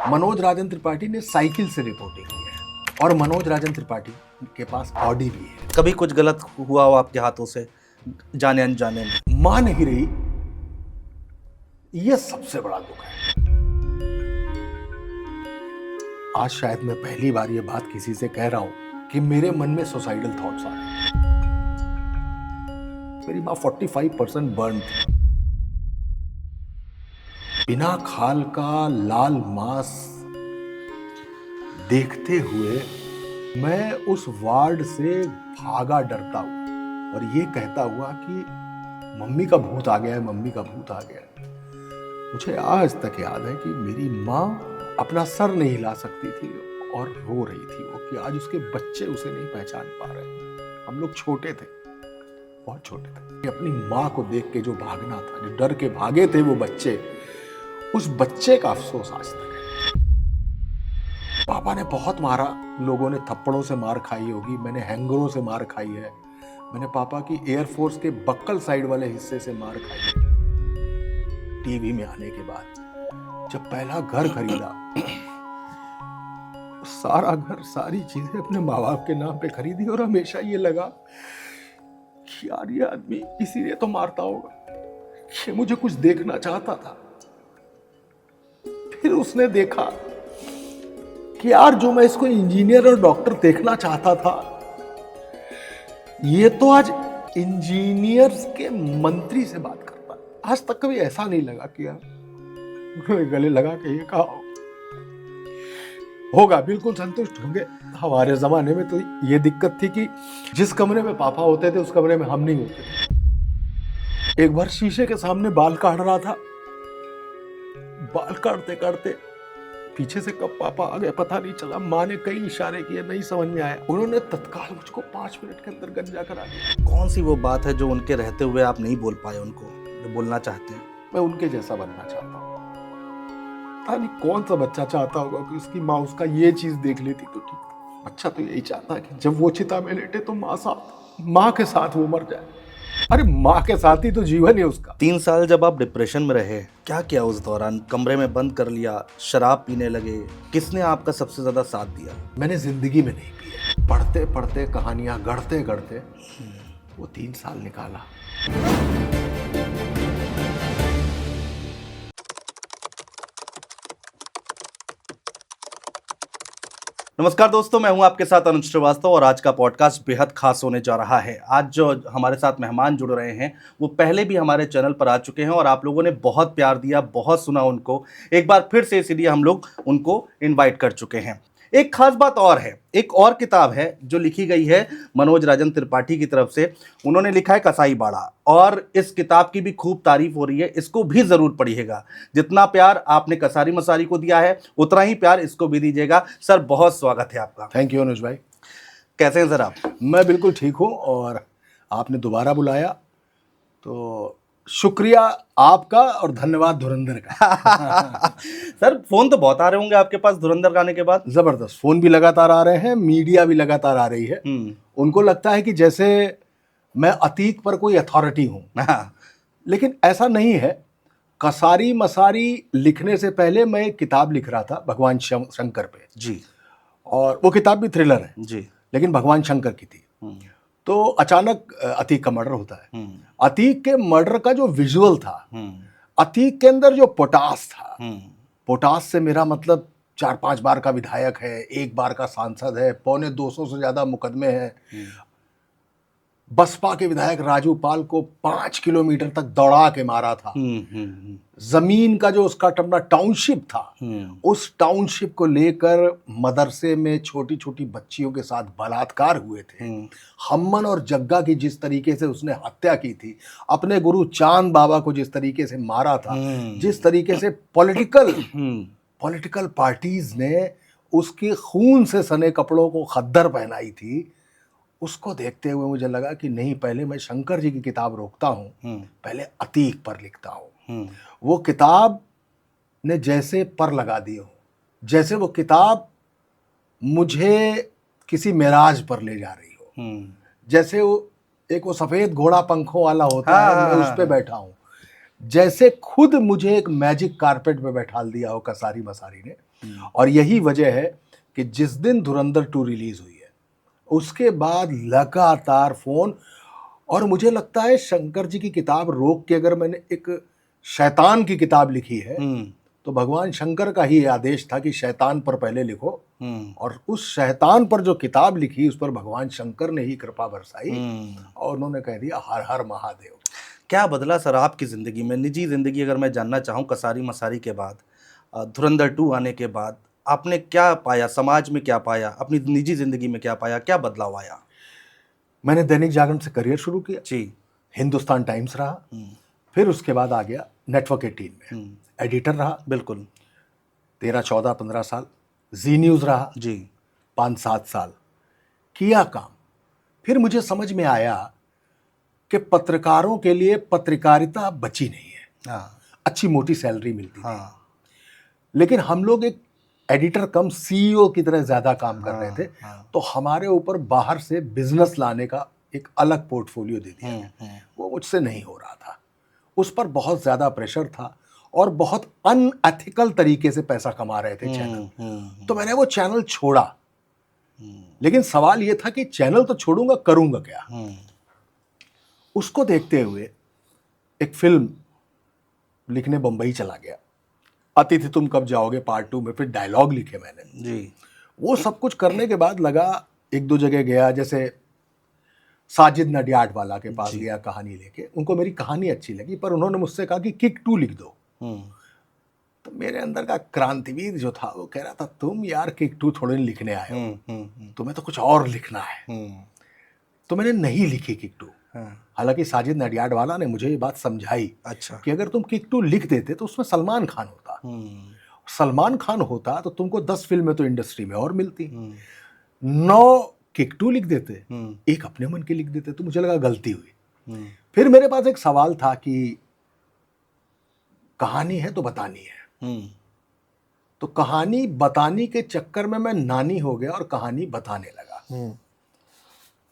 मनोज राजन त्रिपाठी ने साइकिल से रिपोर्टिंग की है और मनोज राजन त्रिपाठी के पास ऑडी भी है। कभी कुछ गलत हुआ हो आपके हाथों से जाने अनजाने में? मां नहीं रही, यह सबसे बड़ा दुख है। आज शायद मैं पहली बार यह बात किसी से कह रहा हूं कि मेरे मन में सुसाइडल थॉट्स आ रहे हैं। मेरी मां 45% बर्न थी। बिना खाल का लाल मांस देखते हुए मैं उस वार्ड से भागा डरता हुआ और ये कहता हुआ कि मम्मी का भूत आ गया है, मम्मी का भूत आ गया है। मुझे आज तक याद है कि मेरी माँ अपना सर नहीं हिला सकती थी और रो रही थी वो कि आज उसके बच्चे उसे नहीं पहचान पा रहे। हम लोग छोटे थे, बहुत छोटे थे। अपनी माँ को देख के जो भागना था, जो डर के भागे थे वो बच्चे, उस बच्चे का अफसोस आज तक है। पापा ने बहुत मारा, लोगों ने थप्पड़ों से मार खाई होगी, मैंने हैंगरों से मार खाई है, मैंने पापा की एयरफोर्स के बक्कल साइड वाले हिस्से से मार खाई है। टीवी में आने के बाद जब पहला घर खरीदा, सारा घर, सारी चीजें अपने माँ बाप के नाम पे खरीदी और हमेशा ये लगा कि यार ये आदमी इसीलिए तो मारता होगा कि मुझे कुछ देखना चाहता था। फिर उसने देखा कि यार जो मैं इसको इंजीनियर और डॉक्टर देखना चाहता था, ये तो आज इंजीनियर्स के मंत्री से बात करता। आज तक कभी ऐसा नहीं लगा कि यार गले लगा के ये कहा होगा, बिल्कुल संतुष्ट होंगे। हमारे जमाने में तो ये दिक्कत थी कि जिस कमरे में पापा होते थे उस कमरे में हम नहीं होते थे। एक बार शीशे के सामने बाल काट रहा था, बाल काटते काटते पीछे से कब पापा आ गए पता नहीं चला। माँ ने कई इशारे किए, नहीं समझ में आया। उन्होंने तत्काल मुझको 5 मिनट के अंदर गंजा करा दिया। कौन सी वो बात है जो उनके रहते हुए आप नहीं बोल पाए उनको, जो बोलना चाहते हैं? मैं उनके जैसा बनना चाहता हूँ। पता नहीं कौन सा बच्चा चाहता होगा कि उसकी माँ उसका ये चीज देख लेती तो ठीक। बच्चा तो यही चाहता है कि जब वो चिता में लेटे तो माँ के साथ वो मर जाए। अरे माँ के साथ ही तो जीवन है उसका। 3 साल जब आप डिप्रेशन में रहे, क्या किया उस दौरान? कमरे में बंद कर लिया, शराब पीने लगे? किसने आपका सबसे ज्यादा साथ दिया? मैंने जिंदगी में नहीं पिया। पढ़ते पढ़ते, कहानियां गढ़ते गढ़ते वो 3 साल निकाला। नमस्कार दोस्तों, मैं हूं आपके साथ अनुज श्रीवास्तव और आज का पॉडकास्ट बेहद खास होने जा रहा है। आज जो हमारे साथ मेहमान जुड़ रहे हैं वो पहले भी हमारे चैनल पर आ चुके हैं और आप लोगों ने बहुत प्यार दिया, बहुत सुना उनको। एक बार फिर से इसीलिए हम लोग उनको इनवाइट कर चुके हैं। एक खास बात और है, एक और किताब है जो लिखी गई है मनोज राजन त्रिपाठी की तरफ से। उन्होंने लिखा है कसाई बाड़ा और इस किताब की भी खूब तारीफ हो रही है। इसको भी जरूर पढ़िएगा। जितना प्यार आपने कसारी मसारी को दिया है उतना ही प्यार इसको भी दीजिएगा। सर, बहुत स्वागत है आपका। थैंक यू अनुज भाई। कैसे हैं सर आप? मैं बिल्कुल ठीक हूँ और आपने दोबारा बुलाया तो शुक्रिया आपका और धन्यवाद धुरंधर का। सर, फोन तो बहुत आ रहे होंगे आपके पास धुरंधर गाने के बाद? जबरदस्त फोन भी लगातार आ रहे हैं, मीडिया भी लगातार आ रही है। उनको लगता है कि जैसे मैं अतीक पर कोई अथॉरिटी हूं, लेकिन ऐसा नहीं है। कसारी मसारी लिखने से पहले मैं एक किताब लिख रहा था भगवान शंकर पे जी, और वो किताब भी थ्रिलर है जी, लेकिन भगवान शंकर की थी। तो अचानक अतीक का मर्डर होता है। अतीक के मर्डर का जो विजुअल था, अतीक के अंदर जो पोटास था, पोटास से मेरा मतलब 4-5 बार का विधायक है, 1 बार का सांसद है, 250 से ज्यादा मुकदमे हैं। बसपा के विधायक राजू पाल को 5 किलोमीटर तक दौड़ा के मारा था। जमीन का जो उसका अपना टाउनशिप था, उस टाउनशिप को लेकर मदरसे में छोटी छोटी बच्चियों के साथ बलात्कार हुए थे। हमन और जग्गा की जिस तरीके से उसने हत्या की थी, अपने गुरु चांद बाबा को जिस तरीके से मारा था, जिस तरीके से पॉलिटिकल पार्टीज ने उसके खून से सने कपड़ों को खद्दर पहनाई थी, उसको देखते हुए मुझे लगा कि नहीं, पहले मैं शंकर जी की किताब रोकता हूँ, पहले अतीक पर लिखता हूँ। वो किताब ने जैसे पर लगा दी हो, जैसे वो किताब मुझे किसी मेराज पर ले जा रही हो, जैसे वो सफेद घोड़ा पंखों वाला होता है, मैं उस पे बैठा हूँ, जैसे खुद मुझे एक मैजिक कारपेट पे बैठा दिया हो कसारी मसारी ने। और यही वजह है कि जिस दिन धुरंधर 2 रिलीज हुई है उसके बाद लगातार फोन, और मुझे लगता है शंकर जी की किताब रोक के अगर मैंने एक शैतान की किताब लिखी है तो भगवान शंकर का ही आदेश था कि शैतान पर पहले लिखो, और उस शैतान पर जो किताब लिखी उस पर भगवान शंकर ने ही कृपा बरसाई और उन्होंने कह दिया हर हर महादेव। क्या बदला सर आपकी ज़िंदगी में, निजी ज़िंदगी अगर मैं जानना चाहूँ, कसारी मसारी के बाद, धुरंधर 2 आने के बाद आपने क्या पाया, समाज में क्या पाया, अपनी निजी ज़िंदगी में क्या पाया, क्या बदलाव आया? मैंने दैनिक जागरण से करियर शुरू किया, जी। हिंदुस्तान टाइम्स रहा, फिर उसके बाद आ गया नेटवर्क 18 में एडिटर रहा, बिल्कुल। 13, 14, 15 साल, जी न्यूज़ रहा, जी। 5-7 साल किया काम। फिर मुझे समझ में आया कि पत्रकारों के लिए पत्रकारिता बची नहीं है। हाँ। अच्छी मोटी सैलरी मिलती थी, हाँ। लेकिन हम लोग एक एडिटर कम सीईओ की तरह ज्यादा काम कर रहे थे, हाँ। तो हमारे ऊपर बाहर से बिजनेस लाने का एक अलग पोर्टफोलियो दे दिया गया। वो मुझसे नहीं हो रहा था, उस पर बहुत ज्यादा प्रेशर था और बहुत अनएथिकल तरीके से पैसा कमा रहे थे चैनल। तो मैंने वो चैनल छोड़ा, लेकिन सवाल ये था कि चैनल तो छोड़ूंगा, करूंगा क्या? उसको देखते हुए एक फिल्म लिखने बंबई चला गया, अतिथि तुम कब जाओगे पार्ट 2 में, फिर डायलॉग लिखे मैंने जी। वो सब कुछ करने के बाद लगा, एक दो जगह गया, जैसे साजिद नडियाडवाला के पास गया कहानी लेके, उनको मेरी कहानी अच्छी लगी पर उन्होंने मुझसे कहा कि किक 2 लिख दो। तो मेरे अंदर का क्रांतिवीर जो था वो कह रहा था तुम यार किक 2 थोड़े लिखने आए हो, तुम्हें तो कुछ और लिखना है। तो मैंने नहीं लिखी किक 2। हालांकि साजिद नडियाडवाला ने मुझे ये बात समझाई कि अगर तुम किक 2 लिख देते तो उसमें सलमान खान होता, सलमान खान होता तो तुमको 10 फिल्में तो इंडस्ट्री में और मिलती, 9 किक 2 लिख देते, एक अपने मन की लिख देते। तो मुझे लगा गलती हुई। फिर मेरे पास एक सवाल था कि कहानी है तो बतानी है, तो कहानी बताने के चक्कर में मैं नानी हो गया और कहानी बताने लगा।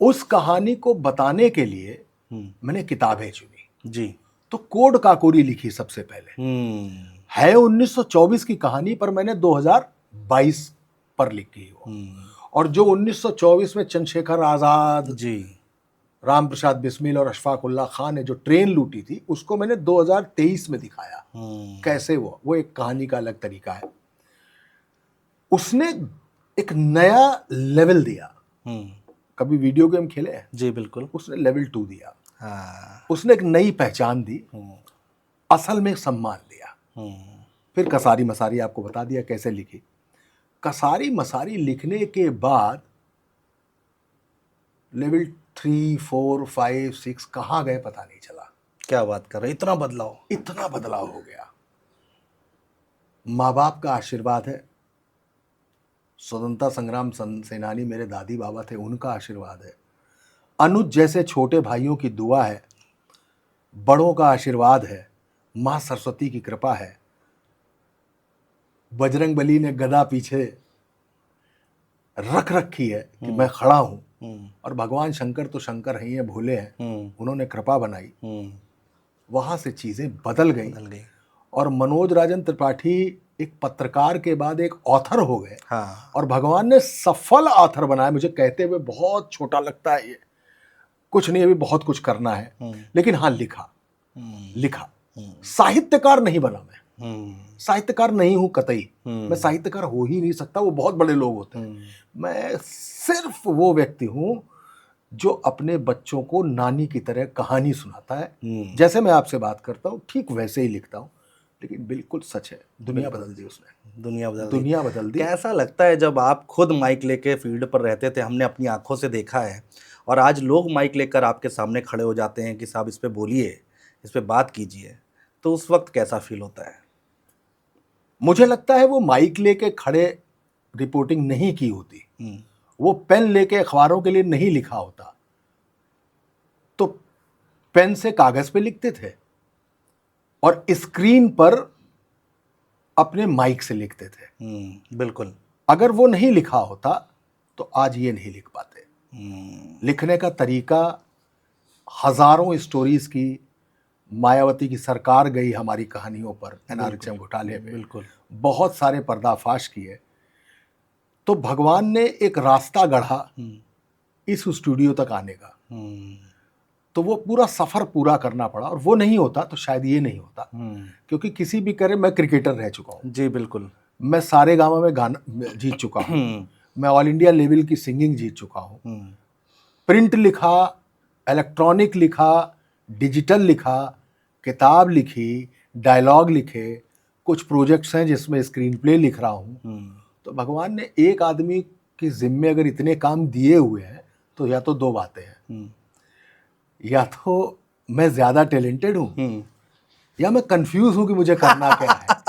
उस कहानी को बताने के लिए मैंने किताबें चुनी जी। तो कोड काकोरी लिखी सबसे पहले, है 1924 की कहानी पर मैंने 2022 पर लिखी वो। और जो 1924 में चंद्रशेखर आजाद जी, राम प्रसाद बिस्मिल और अशफाक उल्लाह खान ने जो ट्रेन लूटी थी उसको मैंने 2023 में दिखाया। कैसे वो एक कहानी का अलग तरीका है। उसने एक नया लेवल दिया। कभी वीडियो गेम खेले हैं? जी बिल्कुल। उसने लेवल 2 दिया। उसने एक नई पहचान दी, असल में सम्मान दिया। फिर कसारी मसारी आपको बता दिया कैसे लिखी। कसारी मसारी लिखने के बाद लेवल 3, 4, 5, 6 कहाँ गए पता नहीं चला। क्या बात कर रहे, इतना बदलाव हो गया। माँ बाप का आशीर्वाद है, स्वतंत्रता संग्राम सेनानी मेरे दादी बाबा थे, उनका आशीर्वाद है, अनुज जैसे छोटे भाइयों की दुआ है, बड़ों का आशीर्वाद है, माँ सरस्वती की कृपा है, बजरंग बली ने गदा पीछे रख रखी है कि मैं खड़ा हूं, और भगवान शंकर तो शंकर हैं, ये भोले हैं, उन्होंने कृपा बनाई। वहां से चीजें बदल गई और मनोज राजन त्रिपाठी एक पत्रकार के बाद एक ऑथर हो गए। हाँ। और भगवान ने सफल ऑथर बनाया। मुझे कहते हुए बहुत छोटा लगता है, ये कुछ नहीं, अभी बहुत कुछ करना है, लेकिन हाँ लिखा। साहित्यकार नहीं बना मैं, साहित्यकार नहीं हूं कतई, मैं साहित्यकार हो ही नहीं सकता, वो बहुत बड़े लोग होते हैं। मैं सिर्फ वो व्यक्ति हूं जो अपने बच्चों को नानी की तरह कहानी सुनाता है। जैसे मैं आपसे बात करता हूं ठीक वैसे ही लिखता हूं। लेकिन बिल्कुल सच है, दुनिया बदल दी उसने, दुनिया बदल दी। कैसा लगता है जब आप खुद माइक लेके फील्ड पर रहते थे, हमने अपनी आंखों से देखा है, और आज लोग माइक लेकर आपके सामने खड़े हो जाते हैं कि साहब इस पे बोलिए, इस पे बात कीजिए, तो उस वक्त कैसा फील होता है? मुझे लगता है वो माइक लेके खड़े रिपोर्टिंग नहीं की होती, वो पेन लेके अखबारों के लिए नहीं लिखा होता, तो पेन से कागज पे लिखते थे और स्क्रीन पर अपने माइक से लिखते थे। बिल्कुल। अगर वो नहीं लिखा होता तो आज ये नहीं लिख पाते। लिखने का तरीका, हजारों स्टोरीज की मायावती की सरकार गई हमारी कहानियों पर, एनआरएचएम घोटाले में बिल्कुल। बहुत सारे पर्दाफाश किए। तो भगवान ने एक रास्ता गढ़ा हम्म, इस स्टूडियो तक आने का, हम्म, तो वो पूरा सफर पूरा करना पड़ा, और वो नहीं होता तो शायद ये नहीं होता। हम्म, क्योंकि किसी भी करे, मैं क्रिकेटर रह चुका हूँ, जी बिल्कुल। मैं सारे गाँव में गाना जीत चुका हूँ, हम्म, मैं ऑल इंडिया लेवल की सिंगिंग जीत चुका हूँ, हम्म, प्रिंट लिखा, इलेक्ट्रॉनिक लिखा, डिजिटल लिखा, किताब लिखी, डायलॉग लिखे, कुछ प्रोजेक्ट्स हैं जिसमें स्क्रीन प्ले लिख रहा हूँ। हम्म, तो भगवान ने एक आदमी के जिम्मे अगर इतने काम दिए हुए हैं, तो या तो दो बातें हैं, हम्म, या तो मैं ज्यादा टैलेंटेड हूँ, हम्म, या मैं कंफ्यूज हूँ कि मुझे करना क्या है।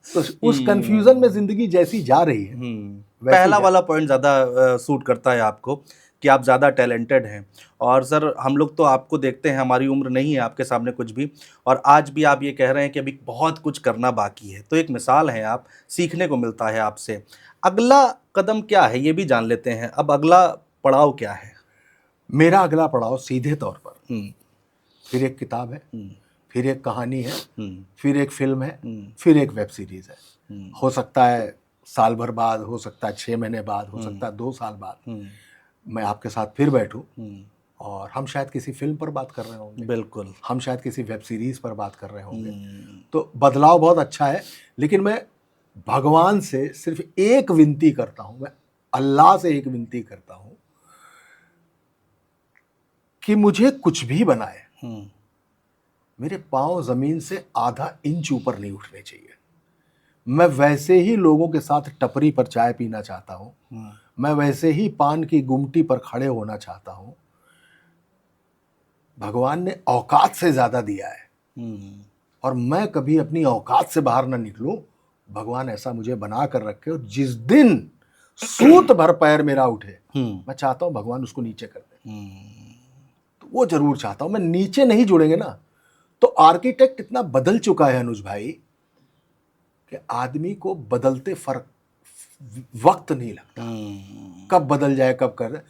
तो उस कंफ्यूजन में जिंदगी जैसी जा रही है वैसी पहला जा। वाला पॉइंट ज़्यादा सूट करता है आपको कि आप ज़्यादा टैलेंटेड हैं। और सर हम लोग तो आपको देखते हैं, हमारी उम्र नहीं है आपके सामने कुछ भी, और आज भी आप ये कह रहे हैं कि अभी बहुत कुछ करना बाकी है। तो एक मिसाल है आप, सीखने को मिलता है आपसे। अगला कदम क्या है ये भी जान लेते हैं, अब अगला पड़ाव क्या है? मेरा अगला पड़ाव सीधे तौर पर हम्म, फिर एक किताब है, हम्म, फिर एक कहानी है, हम्म, फिर एक फिल्म है, हम्म, फिर एक वेब सीरीज है। हम्म, हो सकता है साल भर बाद, हो सकता है 6 महीने बाद, हो सकता है 2 साल बाद हम्म, मैं आपके साथ फिर बैठूं, हम्म, और हम शायद किसी फिल्म पर बात कर रहे होंगे, बिल्कुल। हम शायद किसी वेब सीरीज पर बात कर रहे होंगे। हम्म, तो बदलाव बहुत अच्छा है, लेकिन मैं भगवान से सिर्फ एक विनती करता हूं, मैं अल्लाह से एक विनती करता हूं कि मुझे कुछ भी बनाए, हम्म, मेरे पांव जमीन से आधा इंच ऊपर नहीं उठने चाहिए। मैं वैसे ही लोगों के साथ टपरी पर चाय पीना चाहता हूं, हम्म, मैं वैसे ही पान की गुमटी पर खड़े होना चाहता हूं। भगवान ने औकात से ज्यादा दिया है, हम्म, और मैं कभी अपनी औकात से बाहर ना निकलूं। भगवान ऐसा मुझे बना कर रखे, और जिस दिन सूत भर पैर मेरा उठे, हम्म, मैं चाहता हूं भगवान उसको नीचे कर दे। हम्म, तो वो जरूर चाहता हूं, मैं नीचे नहीं जुड़ेंगे ना। तो आर्किटेक्ट इतना बदल चुका है अनुज भाई, कि आदमी को बदलते फर्क वक्त नहीं लगता, कब बदल जाए कब कर।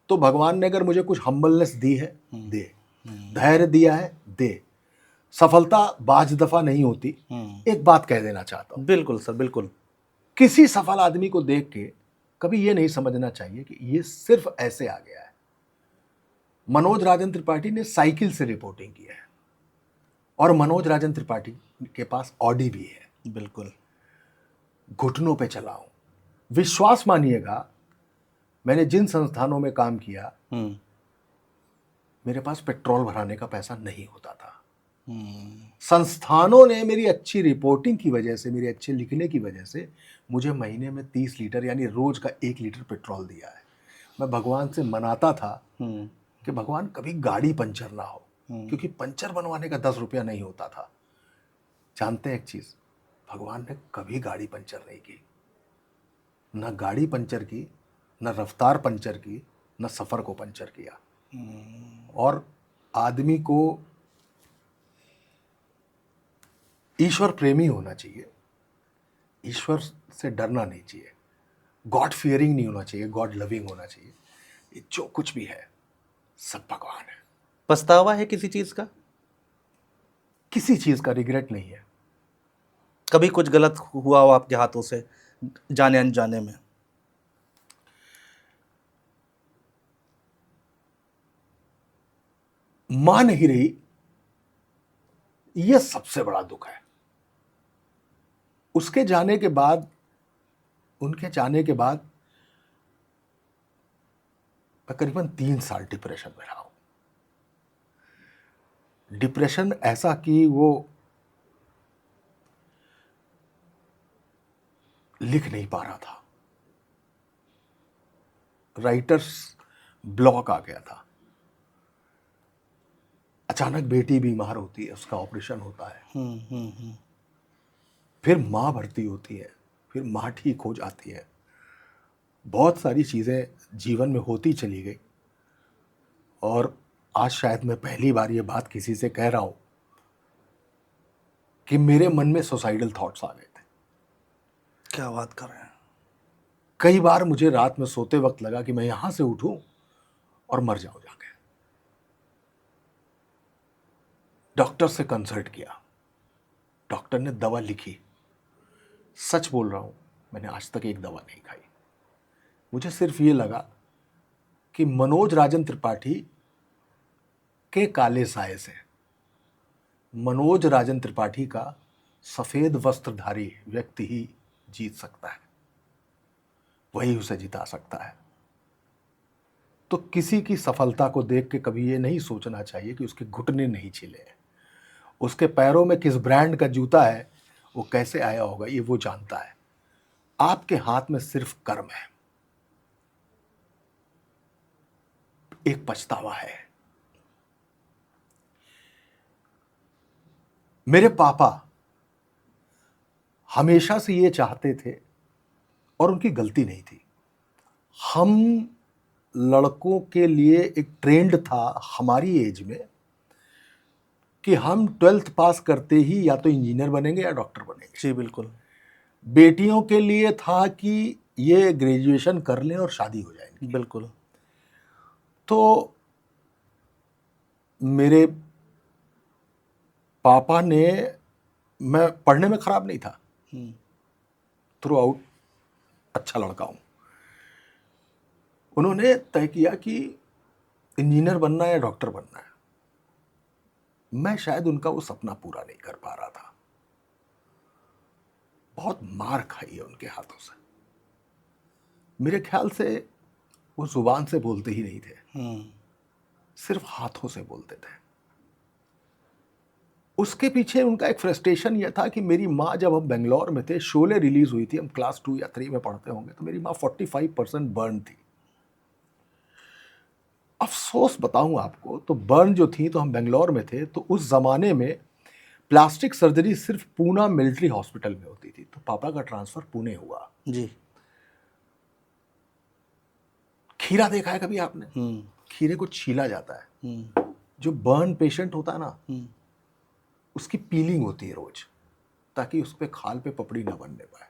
तो भगवान ने अगर मुझे कुछ हम्बलनेस दी है, दे, धैर्य दिया है, दे। सफलता बाज दफा नहीं होती। एक बात कह देना चाहता हूं, बिल्कुल सर, बिल्कुल। किसी सफल आदमी को देख के कभी ये नहीं समझना चाहिए कि ये सिर्फ ऐसे आ गया है। मनोज राजन त्रिपाठी ने साइकिल से रिपोर्टिंग की है, और मनोज राजन त्रिपाठी के पास ऑडी भी है। बिल्कुल। घुटनों पे चला हूं, विश्वास मानिएगा, मैंने जिन संस्थानों में काम किया, हम्म, मेरे पास पेट्रोल भराने का पैसा नहीं होता था। हम्म, संस्थानों ने मेरी अच्छी रिपोर्टिंग की वजह से, मेरे अच्छे लिखने की वजह से मुझे महीने में 30 लीटर यानी रोज का 1 लीटर पेट्रोल दिया है। मैं भगवान से मनाता था हम्म, कि भगवान कभी गाड़ी पंचर ना हो, क्योंकि पंचर बनवाने का 10 रुपया नहीं होता था। जानते हैं एक चीज, भगवान ने कभी गाड़ी पंचर नहीं की, ना गाड़ी पंचर की, ना रफ्तार पंचर की, ना सफर को पंचर किया। और आदमी को ईश्वर प्रेमी होना चाहिए, ईश्वर से डरना नहीं चाहिए, गॉड फियरिंग नहीं होना चाहिए, गॉड लविंग होना चाहिए। ये जो कुछ भी है सब भगवान है। पछतावा है किसी चीज का? किसी चीज का रिग्रेट नहीं है। कभी कुछ गलत हुआ हो आपके हाथों से, जाने अनजाने में? मां नहीं रही, यह सबसे बड़ा दुख है। उसके जाने के बाद, उनके जाने के बाद तकरीबन 3 साल डिप्रेशन में रहा हूं। डिप्रेशन ऐसा कि वो लिख नहीं पा रहा था, राइटर्स ब्लॉक आ गया था। अचानक बेटी बीमार होती है, उसका ऑपरेशन होता है, फिर मां भर्ती होती है, फिर मां ठीक हो जाती है, बहुत सारी चीजें जीवन में होती चली गई। और आज शायद मैं पहली बार ये बात किसी से कह रहा हूं कि मेरे मन में सुसाइडल थॉट्स आ गए थे। क्या बात कर रहे हैं? कई बार मुझे रात में सोते वक्त लगा कि मैं यहां से उठूं और मर जाऊं जाके। डॉक्टर से कंसल्ट किया, डॉक्टर ने दवा लिखी। सच बोल रहा हूँ, मैंने आज तक एक दवा नहीं खाई। मुझे सिर्फ ये लगा कि मनोज राजन त्रिपाठी के काले साये से मनोज राजन त्रिपाठी का सफेद वस्त्रधारी व्यक्ति ही जीत सकता है, वही उसे जिता सकता है। तो किसी की सफलता को देख के कभी ये नहीं सोचना चाहिए कि उसके घुटने नहीं छिले हैं, उसके पैरों में किस ब्रांड का जूता है, वो कैसे आया होगा, ये वो जानता है। आपके हाथ में सिर्फ कर्म है। एक पछतावा है। मेरे पापा हमेशा से ये चाहते थे, और उनकी गलती नहीं थी। हम लड़कों के लिए एक ट्रेंड था हमारी एज में कि हम 12th पास करते ही या तो इंजीनियर बनेंगे या डॉक्टर बनेंगे। जी बिल्कुल। बेटियों के लिए था कि ये ग्रेजुएशन कर लें और शादी हो जाएगी। बिल्कुल। तो मेरे पापा ने, मैं पढ़ने में खराब नहीं था, थ्रू आउट अच्छा लड़का हूं, उन्होंने तय किया कि इंजीनियर बनना है या डॉक्टर बनना है। मैं शायद उनका वो सपना पूरा नहीं कर पा रहा था। बहुत मार खाई है उनके हाथों से। मेरे ख्याल से वो जुबान से बोलते ही नहीं थे, सिर्फ हाथों से बोलते थे। उसके पीछे उनका एक फ्रस्ट्रेशन यह था कि मेरी माँ, जब हम बेंगलोर में थे, शोले रिलीज हुई थी, हम क्लास 2 या 3 में पढ़ते होंगे, तो मेरी माँ 45% बर्न थी। अफसोस बताऊं आपको, तो बर्न जो थी, तो हम बेंगलोर में थे, तो उस जमाने में प्लास्टिक सर्जरी सिर्फ पूना मिलिट्री हॉस्पिटल में होती थी। तो पापा का ट्रांसफर पुणे हुआ। जी। खीरा देखा है कभी आपने? खीरे को छीला जाता है। जो बर्न पेशेंट होता है ना, उसकी पीलिंग होती है रोज, ताकि उस पे खाल पे पपड़ी ना बनने पाए।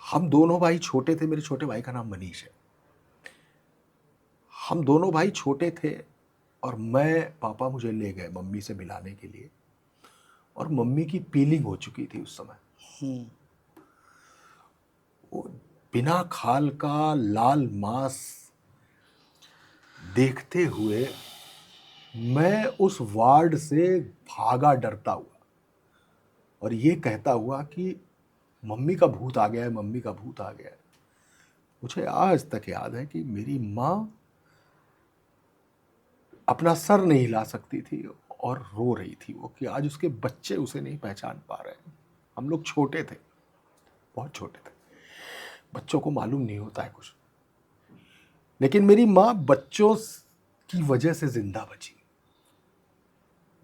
हम दोनों भाई छोटे थे। मेरे छोटे भाई का नाम मनीष है। हम दोनों भाई छोटे थे, और पापा मुझे ले गए मम्मी से मिलाने के लिए, और मम्मी की पीलिंग हो चुकी थी उस समय। वो बिना खाल का लाल मांस देखते हुए मैं उस वार्ड से भागा डरता हुआ, और ये कहता हुआ कि मम्मी का भूत आ गया है, मम्मी का भूत आ गया है। मुझे आज तक याद है कि मेरी माँ अपना सर नहीं हिला सकती थी और रो रही थी वो, कि आज उसके बच्चे उसे नहीं पहचान पा रहे हैं। हम लोग छोटे थे, बहुत छोटे थे, बच्चों को मालूम नहीं होता है कुछ। लेकिन मेरी माँ बच्चों की वजह से जिंदा बची।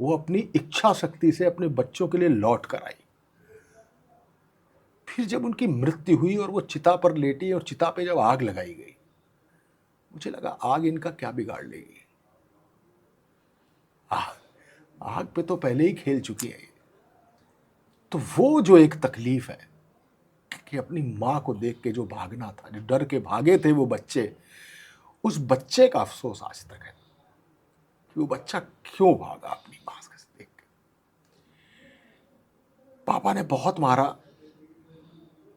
वो अपनी इच्छा शक्ति से अपने बच्चों के लिए लौट कर आई। फिर जब उनकी मृत्यु हुई और वो चिता पर लेटी, और चिता पे जब आग लगाई गई, मुझे लगा आग इनका क्या बिगाड़ लेगी। आग पे तो पहले ही खेल चुकी है। तो वो जो एक तकलीफ है कि अपनी माँ को देख के जो भागना था, जो डर के भागे थे वो बच्चे, उस बच्चे का अफसोस आज तक है कि वो बच्चा क्यों भागा अपनी माँ से देख के। पापा ने बहुत मारा,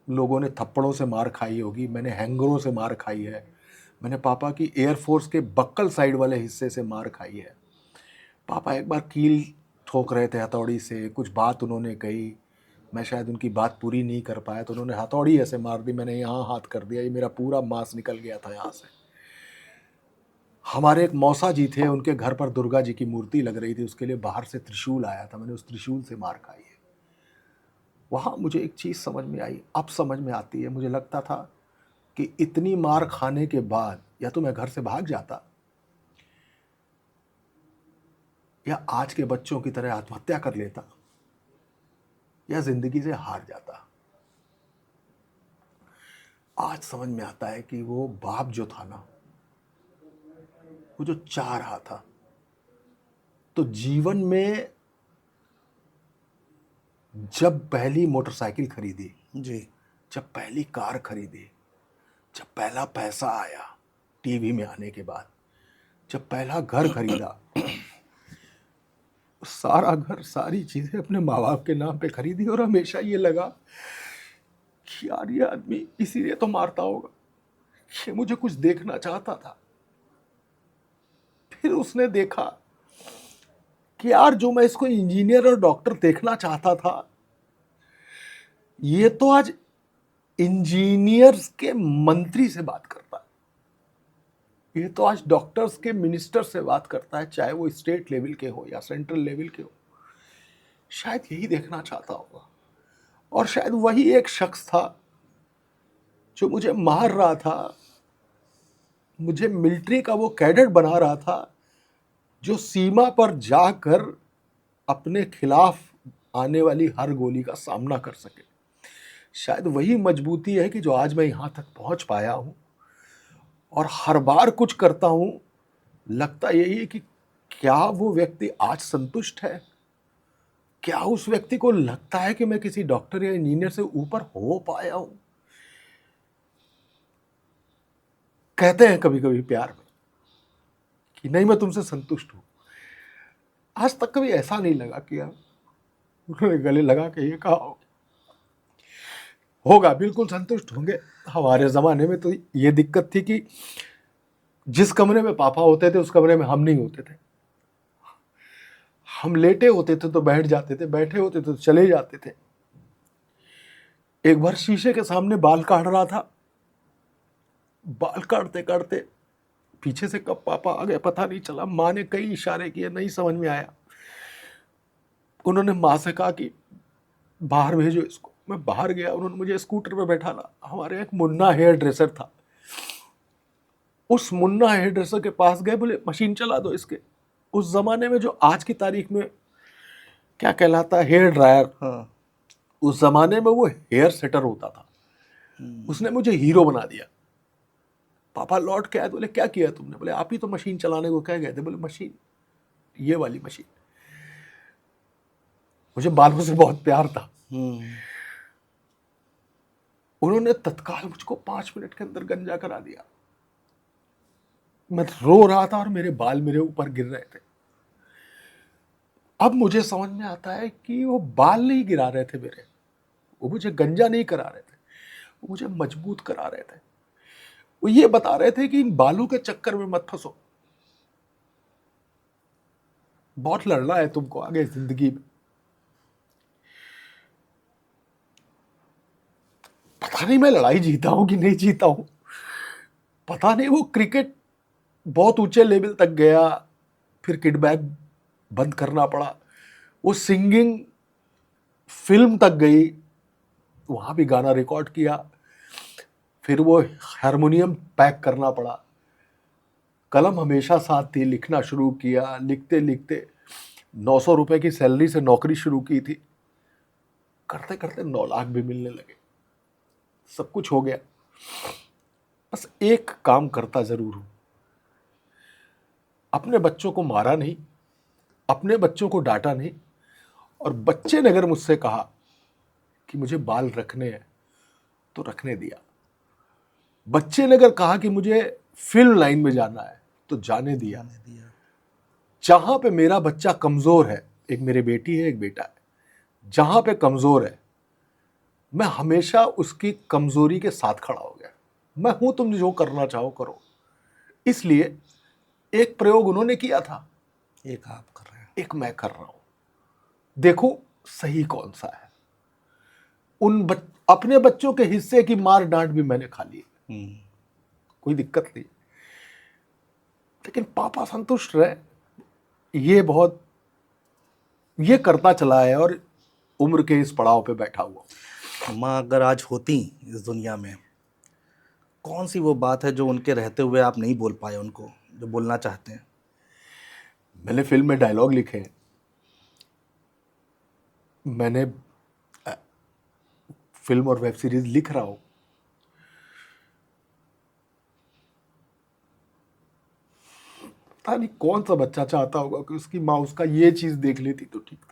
लोगों ने थप्पड़ों से मार खाई होगी, मैंने हैंगरों से मार खाई है, मैंने पापा की एयरफोर्स के बक्कल साइड वाले हिस्से से मार खाई है। पापा एक बार कील ठोक रहे थे हथौड़ी से, कुछ बात उन्होंने कही, मैं शायद उनकी बात पूरी नहीं कर पाया, तो उन्होंने हथौड़ी ऐसे मार दी, मैंने यहाँ हाथ कर दिया, ये मेरा पूरा मांस निकल गया था यहाँ से। हमारे एक मौसा जी थे, उनके घर पर दुर्गा जी की मूर्ति लग रही थी, उसके लिए बाहर से त्रिशूल आया था, मैंने उस त्रिशूल से मार खाई है। वहाँ मुझे एक चीज़ समझ में आई, अब समझ में आती है। मुझे लगता था कि इतनी मार खाने के बाद या तो मैं घर से भाग जाता, या आज के बच्चों की तरह आत्महत्या कर लेता, या जिंदगी से हार जाता। आज समझ में आता है कि वो बाप जो था ना, वो जो चाह रहा था, तो जीवन में जब पहली मोटरसाइकिल खरीदी, जी। जब पहली कार खरीदी, जब पहला पैसा आया टीवी में आने के बाद, जब पहला घर खरीदा, सारा घर, सारी चीजें अपने माँ बाप के नाम पे खरीदी, और हमेशा ये लगा कि यार ये आदमी इसीलिए तो मारता होगा, ये मुझे कुछ देखना चाहता था। फिर उसने देखा कि यार जो मैं इसको इंजीनियर और डॉक्टर देखना चाहता था, ये तो आज इंजीनियर्स के मंत्री से बात करता है, ये तो आज डॉक्टर्स के मिनिस्टर से बात करता है, चाहे वो स्टेट लेवल के हो या सेंट्रल लेवल के हो। शायद यही देखना चाहता होगा, और शायद वही एक शख्स था जो मुझे मार रहा था, मुझे मिलिट्री का वो कैडेट बना रहा था, जो सीमा पर जाकर अपने खिलाफ आने वाली हर गोली का सामना कर सके। शायद वही मजबूती है कि जो आज मैं यहाँ तक पहुँच पाया हूँ, और हर बार कुछ करता हूँ, लगता यही है कि क्या वो व्यक्ति आज संतुष्ट है, क्या उस व्यक्ति को लगता है कि मैं किसी डॉक्टर या इंजीनियर से ऊपर हो पाया हूँ। कहते हैं कभी कभी प्यार में कि नहीं, मैं तुमसे संतुष्ट हूं। आज तक कभी ऐसा नहीं लगा कि यार उन्होंने गले लगा के ये कहा होगा, बिल्कुल संतुष्ट होंगे। हमारे ज़माने में तो ये दिक्कत थी कि जिस कमरे में पापा होते थे उस कमरे में हम नहीं होते थे। हम लेटे होते थे तो बैठ जाते थे, बैठे होते थे तो चले जाते थे। एक बार शीशे के सामने बाल काट रहा था, बाल काटते काटते पीछे से कब पापा आ गए पता नहीं चला। माँ ने कई इशारे किए, नहीं समझ में आया। उन्होंने माँ से कहा कि बाहर भेजो इसको। मैं बाहर गया, उन्होंने मुझे स्कूटर पे बैठाला। हमारे एक मुन्ना हेयर ड्रेसर था, उस मुन्ना हेयर ड्रेसर के पास गए, बोले मशीन चला दो इसके। उस जमाने में जो आज की तारीख में क्या कहलाता है हेयर ड्रायर, हाँ। उस जमाने में वो हेयर सेटर होता था। उसने मुझे हीरो बना दिया। पापा लौट के आए, बोले क्या किया तुमने? बोले आप ही तो मशीन चलाने को कह गए थे। बोले मशीन, ये वाली मशीन। मुझे बालों से बहुत प्यार था। उन्होंने तत्काल मुझको 5 मिनट के अंदर गंजा करा दिया। मैं रो रहा था और मेरे बाल मेरे ऊपर गिर रहे थे। अब मुझे समझ में आता है कि वो बाल नहीं गिरा रहे थे मेरे, वो मुझे गंजा नहीं करा रहे थे, वो मुझे मजबूत करा रहे थे। वो ये बता रहे थे कि इन बालों के चक्कर में मत फंसो, बहुत लड़ना है तुमको आगे जिंदगी में। पता नहीं मैं लड़ाई जीता हूं कि नहीं जीता हूं, पता नहीं। वो क्रिकेट बहुत ऊंचे लेवल तक गया, फिर किडबैक बंद करना पड़ा। वो सिंगिंग फिल्म तक गई, वहां भी गाना रिकॉर्ड किया। फिर वो हारमोनियम पैक करना पड़ा। कलम हमेशा साथ थी, लिखना शुरू किया। लिखते लिखते 900 रुपए की सैलरी से नौकरी शुरू की थी। करते करते 9 लाख भी मिलने लगे। सब कुछ हो गया। बस एक काम करता जरूर हूं, अपने बच्चों को मारा नहीं, अपने बच्चों को डांटा नहीं। और बच्चे ने अगर मुझसे कहा कि मुझे बाल रखने हैं तो रखने दिया। बच्चे ने अगर कहा कि मुझे फिल्म लाइन में जाना है तो जाने दिया। जहां पे मेरा बच्चा कमजोर है, एक मेरी बेटी है एक बेटा है, जहां पे कमजोर है मैं हमेशा उसकी कमजोरी के साथ खड़ा हो गया। मैं हूं, तुम जो करना चाहो करो। इसलिए एक प्रयोग उन्होंने किया था, एक आप कर रहे हैं, एक मैं कर रहा हूं। देखो सही कौन सा है। अपने बच्चों के हिस्से की मार डांट भी मैंने खा ली, कोई दिक्कत नहीं, लेकिन पापा संतुष्ट रहे, ये करता चला है और उम्र के इस पड़ाव पे बैठा हुआ। माँ अगर आज होती इस दुनिया में, कौन सी वो बात है जो उनके रहते हुए आप नहीं बोल पाए उनको, जो बोलना चाहते हैं? मैंने फिल्म में डायलॉग लिखे हैं, मैंने फिल्म और वेब सीरीज लिख रहा हूं। पता नहीं कौन सा बच्चा चाहता होगा कि उसकी माँ उसका ये चीज देख लेती तो ठीक था।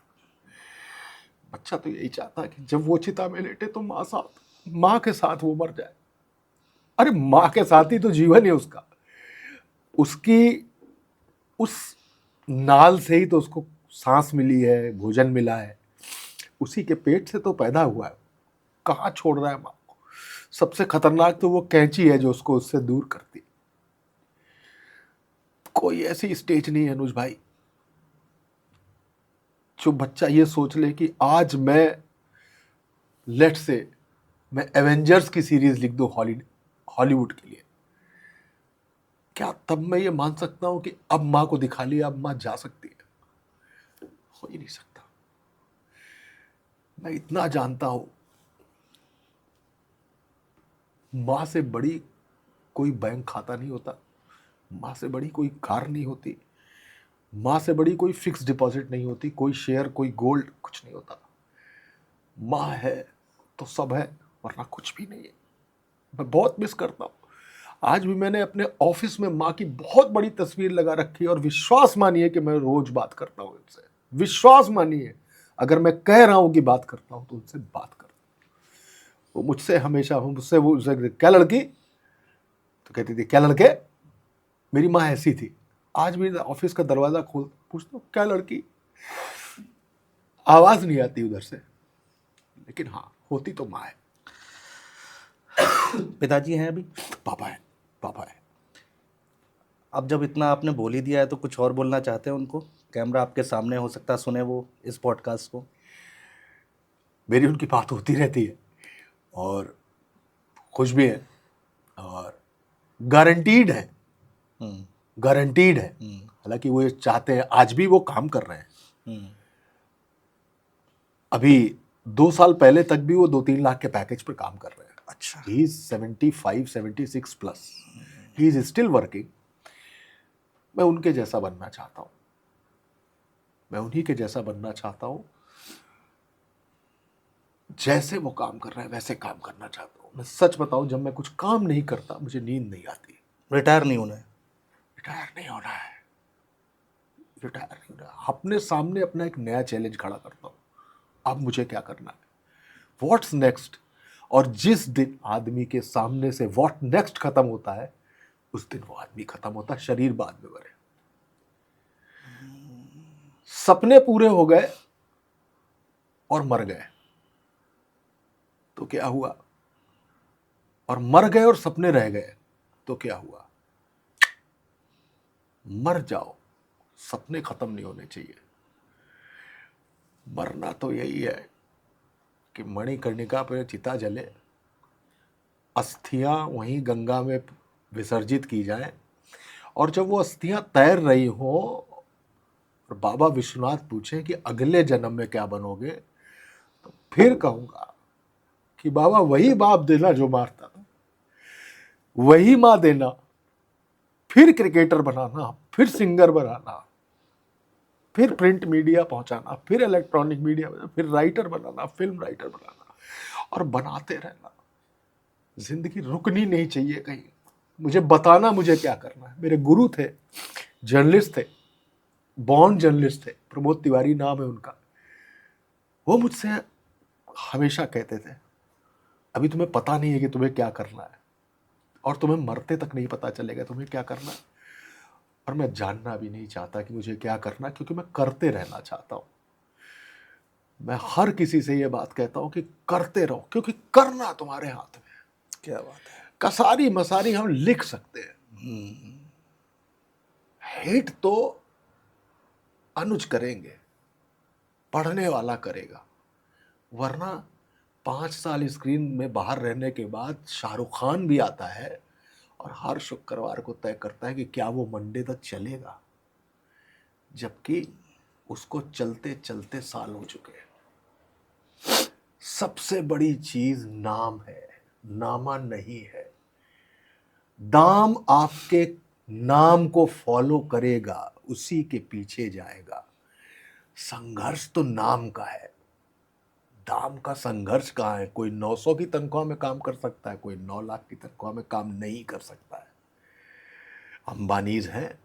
बच्चा तो यही चाहता है कि जब वो चिता में लेटे तो माँ के साथ वो मर जाए। अरे माँ के साथ ही तो जीवन है उसका। उसकी उस नाल से ही तो उसको सांस मिली है, भोजन मिला है, उसी के पेट से तो पैदा हुआ है। कहाँ छोड़ रहा है माँ को? सबसे खतरनाक तो वो कैंची है जो उसको उससे दूर करती। कोई ऐसी स्टेज नहीं है अनुज भाई जो बच्चा ये सोच ले कि आज मैं एवेंजर्स की सीरीज लिख दूं हॉलीवुड के लिए। क्या तब मैं ये मान सकता हूं कि अब मां को दिखा लिया, अब मां जा सकती है? हो ही नहीं सकता। मैं इतना जानता हूं, मां से बड़ी कोई बैंक खाता नहीं होता, मां से बड़ी कोई कार नहीं होती, मां से बड़ी कोई फिक्स डिपॉजिट नहीं होती, कोई शेयर, कोई गोल्ड, कुछ नहीं होता। मां है तो सब है, वरना कुछ भी नहीं है। मैं बहुत मिस करता हूं। आज भी मैंने अपने ऑफिस में मां की बहुत बड़ी तस्वीर लगा रखी है, और विश्वास मानिए कि मैं रोज बात करता हूं उनसे। विश्वास मानिए, अगर मैं कह रहा हूं कि बात करता हूं तो उनसे बात करता हूं। वो मुझसे हमेशा, मुझसे वो क्या लड़की, तो कहती थी क्या लड़के। मेरी माँ ऐसी थी। आज भी ऑफिस का दरवाजा खोल पूछता हूँ क्या लड़की, आवाज नहीं आती उधर से, लेकिन हाँ होती तो माँ है। पिताजी हैं अभी? पापा है, पापा है। अब जब इतना आपने बोल ही दिया है तो कुछ और बोलना चाहते हैं उनको? कैमरा आपके सामने, हो सकता है सुने वो इस पॉडकास्ट को। मेरी उनकी बात होती रहती है और खुश भी है, और गारंटीड है, हम्म गारंटीड है। हम्म हालांकि वो ये चाहते हैं, आज भी वो काम कर रहे हैं। हम्म अभी 2 साल पहले तक भी वो 2-3 लाख के पैकेज पर काम कर रहे हैं। अच्छा। He is 75-76 plus, he is still working. मैं उनके जैसा बनना चाहता हूं, मैं उन्हीं के जैसा बनना चाहता हूं। जैसे वो काम कर रहे हैं वैसे काम करना चाहता हूं। मैं सच बताऊं, जब मैं कुछ काम नहीं करता मुझे नींद नहीं आती। रिटायर नहीं होना है? रिटायर नहीं होना है, रिटायर नहीं होना है। अपने सामने अपना एक नया चैलेंज खड़ा करता हूं। अब मुझे क्या करना है, व्हाट्स नेक्स्ट। और जिस दिन आदमी के सामने से व्हाट नेक्स्ट खत्म होता है, उस दिन वो आदमी खत्म होता है, शरीर बाद में मरे। सपने पूरे हो गए और मर गए तो क्या हुआ, और मर गए और सपने रह गए तो क्या हुआ। मर जाओ, सपने खत्म नहीं होने चाहिए। मरना तो यही है कि मणिकर्णिका पे चिता जले, अस्थियां वहीं गंगा में विसर्जित की जाए, और जब वो अस्थियां तैर रही हो और बाबा विश्वनाथ पूछे कि अगले जन्म में क्या बनोगे, तो फिर कहूंगा कि बाबा वही बाप देना जो मारता था, वही माँ देना, फिर क्रिकेटर बनाना, फिर सिंगर बनाना, फिर प्रिंट मीडिया पहुंचाना, फिर इलेक्ट्रॉनिक मीडिया बनाना, फिर राइटर बनाना, फिल्म राइटर बनाना, और बनाते रहना। जिंदगी रुकनी नहीं चाहिए कहीं। मुझे बताना मुझे क्या करना है। मेरे गुरु थे, जर्नलिस्ट थे, बॉर्न जर्नलिस्ट थे, प्रमोद तिवारी नाम है उनका। वो मुझसे हमेशा कहते थे, अभी तुम्हें पता नहीं है कि तुम्हें क्या करना है, और तुम्हें मरते तक नहीं पता चलेगा तुम्हें क्या करना है। और मैं जानना भी नहीं चाहता कि मुझे क्या करना, क्योंकि मैं करते रहना चाहता हूं। मैं हर किसी से ये बात कहता हूं कि करते रहो, क्योंकि करना तुम्हारे हाथ में है। क्या बात है। कसारी मसारी हम लिख सकते हैं, हेट तो अनुज करेंगे, पढ़ने वाला करेगा। वरना 5 साल स्क्रीन में बाहर रहने के बाद शाहरुख खान भी आता है और हर शुक्रवार को तय करता है कि क्या वो मंडे तक चलेगा, जबकि उसको चलते चलते साल हो चुके हैं। सबसे बड़ी चीज नाम है, नामा नहीं है। दाम आपके नाम को फॉलो करेगा, उसी के पीछे जाएगा। संघर्ष तो नाम का है, दाम का संघर्ष कहाँ है। कोई 900 की तनख्वाह में काम कर सकता है, कोई 9 लाख की तनख्वाह में काम नहीं कर सकता है। अंबानीज हैं,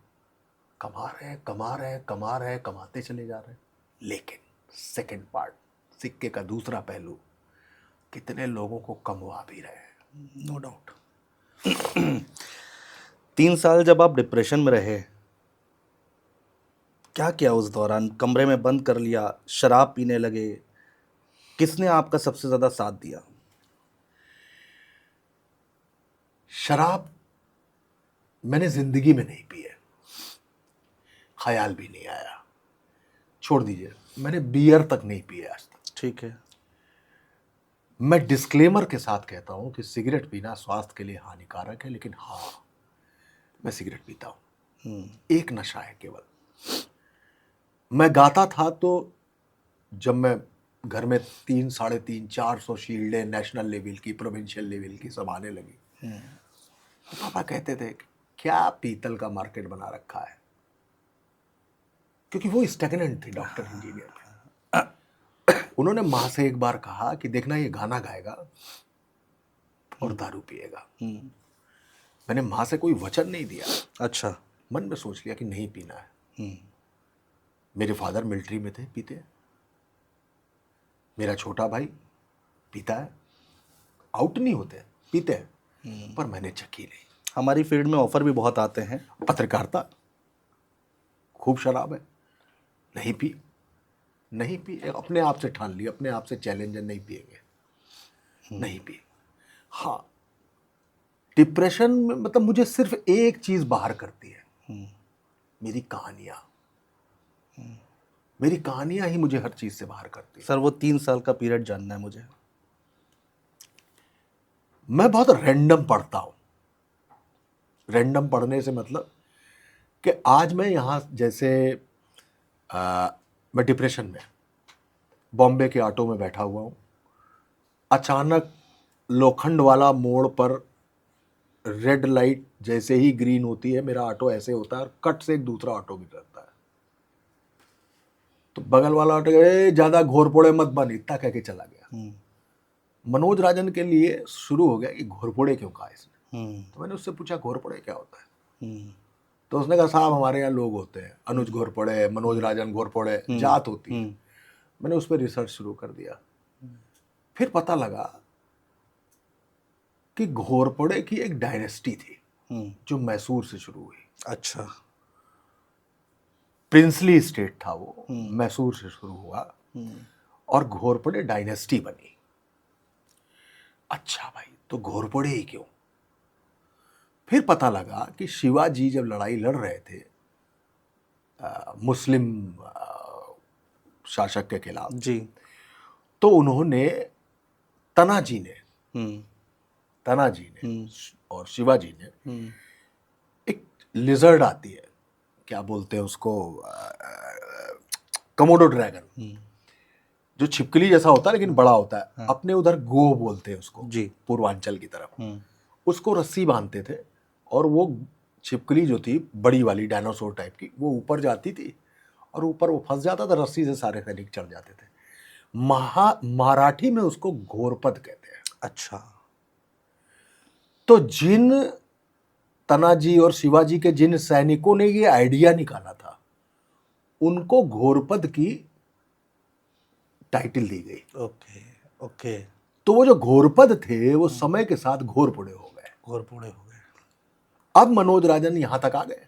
कमा रहे हैं, कमा रहे हैं, कमा रहे हैं, कमाते चले जा रहे हैं। लेकिन सेकंड पार्ट, सिक्के का दूसरा पहलू, कितने लोगों को कमवा भी रहे हैं। No doubt. 3 साल जब आप डिप्रेशन में रहे क्या किया उस दौरान? कमरे में बंद कर लिया, शराब पीने लगे? किसने आपका सबसे ज़्यादा साथ दिया? शराब मैंने जिंदगी में नहीं पी है, ख्याल भी नहीं आया। छोड़ दीजिए, मैंने बियर तक नहीं पी है आज तक। ठीक है। मैं डिस्क्लेमर के साथ कहता हूं कि सिगरेट पीना स्वास्थ्य के लिए हानिकारक है, लेकिन हाँ, मैं सिगरेट पीता हूं। एक नशा है केवल। मैं गाता था तो जब मैं घर में 300, 350, 400 शील्डें नेशनल लेवल की, प्रोविंशियल लेवल की सब आने लगी, तो पापा कहते थे क्या पीतल का मार्केट बना रखा है, क्योंकि वो स्टेगनेंट थे डॉक्टर इंजीनियर थे। उन्होंने माँ से एक बार कहा कि देखना ये गाना गाएगा और दारू पिएगा। मैंने माँ से कोई वचन नहीं दिया, अच्छा। मन में सोच लिया कि नहीं पीना है। मेरे फादर मिलिट्री में थे, पीते। मेरा छोटा भाई पीता है, आउट नहीं होते, पीते हैं, पर मैंने चखी नहीं। हमारी फील्ड में ऑफर भी बहुत आते हैं। पत्रकारिता, खूब शराब है, नहीं पी, नहीं पी। अपने आप से ठान लिया, अपने आप से चैलेंज, नहीं पिएंगे, नहीं पी। हाँ, डिप्रेशन में मतलब मुझे सिर्फ एक चीज बाहर करती है, मेरी कहानियां। मेरी कहानियां ही मुझे हर चीज से बाहर करती है। सर, वो 3 साल का पीरियड जानना है मुझे। मैं बहुत रैंडम पढ़ता हूं। रैंडम पढ़ने से मतलब कि आज मैं यहां जैसे मैं डिप्रेशन में बॉम्बे के ऑटो में बैठा हुआ हूं, अचानक लोखंड वाला मोड़ पर रेड लाइट जैसे ही ग्रीन होती है, मेरा ऑटो ऐसे होता है और कट से एक दूसरा ऑटो गुजरता है, तो बगल वाला ऑटो ज्यादा घोरपोड़े मत बन, इतना कह के चला गया। मनोज राजन के लिए शुरू हो गया कि घोरपोड़े क्यों कहा इसने। तो मैंने उससे पूछा घोरपोड़े क्या होता है, तो उसने कहा साहब हमारे यहाँ लोग होते हैं, अनुज घोरपड़े, मनोज राजन घोरपड़े, जात होती है। मैंने उस पर रिसर्च शुरू कर दिया। फिर पता लगा कि घोरपड़े की एक डायनेस्टी थी जो मैसूर से शुरू हुई। अच्छा। प्रिंसली स्टेट था वो, मैसूर से शुरू हुआ और घोरपड़े डायनेस्टी बनी। अच्छा भाई, तो घोरपड़े ही क्यों? फिर पता लगा कि शिवाजी जब लड़ाई लड़ रहे थे मुस्लिम शासक के खिलाफ जी। तो उन्होंने तनाजी ने और शिवाजी ने एक लिजर्ड आती है, क्या बोलते हैं उसको, कमोडो ड्रैगन, जो छिपकली जैसा होता है लेकिन बड़ा होता है, अपने उधर गो बोलते हैं उसको जी। पूर्वांचल की तरफ। उसको रस्सी बांधते थे और वो छिपकली जो थी बड़ी वाली डायनासोर टाइप की, वो ऊपर जाती थी और ऊपर वो फंस जाता था, रस्सी से सारे सैनिक चढ़ जाते थे। मराठी में उसको घोरपद कहते हैं। अच्छा। तो जिन तनाजी और शिवाजी के जिन सैनिकों ने ये आइडिया निकाला था, उनको घोरपद की टाइटल दी गई। Okay okay. तो वो जो घोरपद थे वो समय के साथ घोरपड़े हो गए। घोरपड़े हो गए। अब मनोज राजन यहां तक आ गए।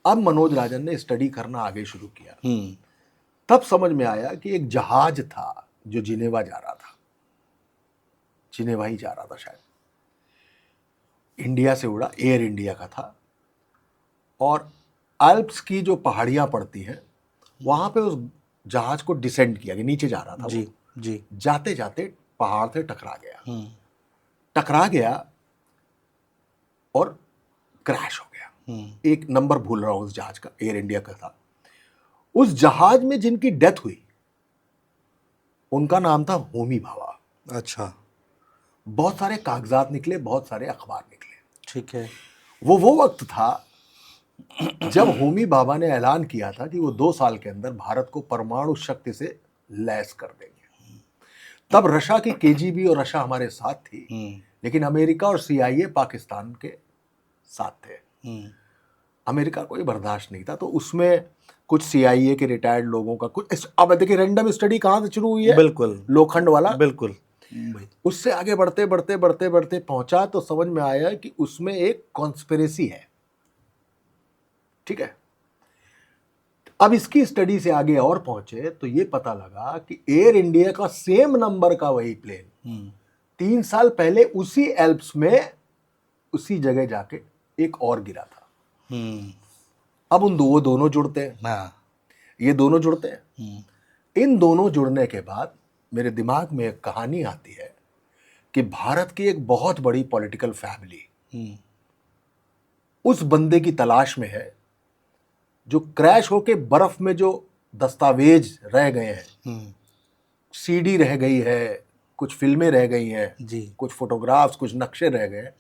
अब मनोज राजन ने स्टडी करना आगे शुरू किया। तब समझ में आया कि एक जहाज था जो जिनेवा जा रहा था, जिनेवा ही जा रहा था शायद, इंडिया से उड़ा, एयर इंडिया का था, और अल्प्स की जो पहाड़ियां पड़ती हैं वहां पे उस जहाज को डिसेंड किया कि नीचे जा रहा था। जी जी। जाते जाते पहाड़ से टकरा गया और क्रैश हो गया। एक नंबर भूल रहा हूं उस जहाज का, एयर इंडिया का था। उस जहाज में जिनकी डेथ हुई उनका नाम था होमी भाभा। अच्छा। बहुत सारे कागजात निकले, बहुत सारे अखबार निकले। ठीक है। वो वक्त था जब होमी भाभा ने ऐलान किया था कि वो 2 साल के अंदर भारत को परमाणु शक्ति से लैस कर देंगे। तब रशिया की केजीबी और रशिया हमारे साथ थी, लेकिन अमेरिका और सीआईए पाकिस्तान के साथ थे। अमेरिका को ये बर्दाश्त नहीं था, तो उसमें कुछ सीआईए के रिटायर्ड लोगों का कुछ, अब देखिए रैंडम स्टडी कहां से शुरू हुई है, बिल्कुल लोखंड वाला, बिल्कुल। उससे आगे बढ़ते बढ़ते बढ़ते बढ़ते पहुंचा तो समझ में आया कि उसमें एक कॉन्स्पिरेसी है। ठीक है, अब इसकी स्टडी से आगे और पहुंचे तो ये पता लगा कि एयर इंडिया का सेम नंबर का वही प्लेन 3 साल पहले उसी एल्प्स में उसी जगह जाके एक और गिरा था। अब वो दोनों जुड़ते हैं, हाँ। ये दोनों जुड़ते हैं। इन दोनों जुड़ने के बाद मेरे दिमाग में एक कहानी आती है कि भारत की एक बहुत बड़ी पॉलिटिकल फैमिली उस बंदे की तलाश में है जो क्रैश होके बर्फ में जो दस्तावेज रह गए हैं, सीडी रह गई है, कुछ फिल्में रह गई हैं जी। कुछ फोटोग्राफ्स, कुछ नक्शे रह गए,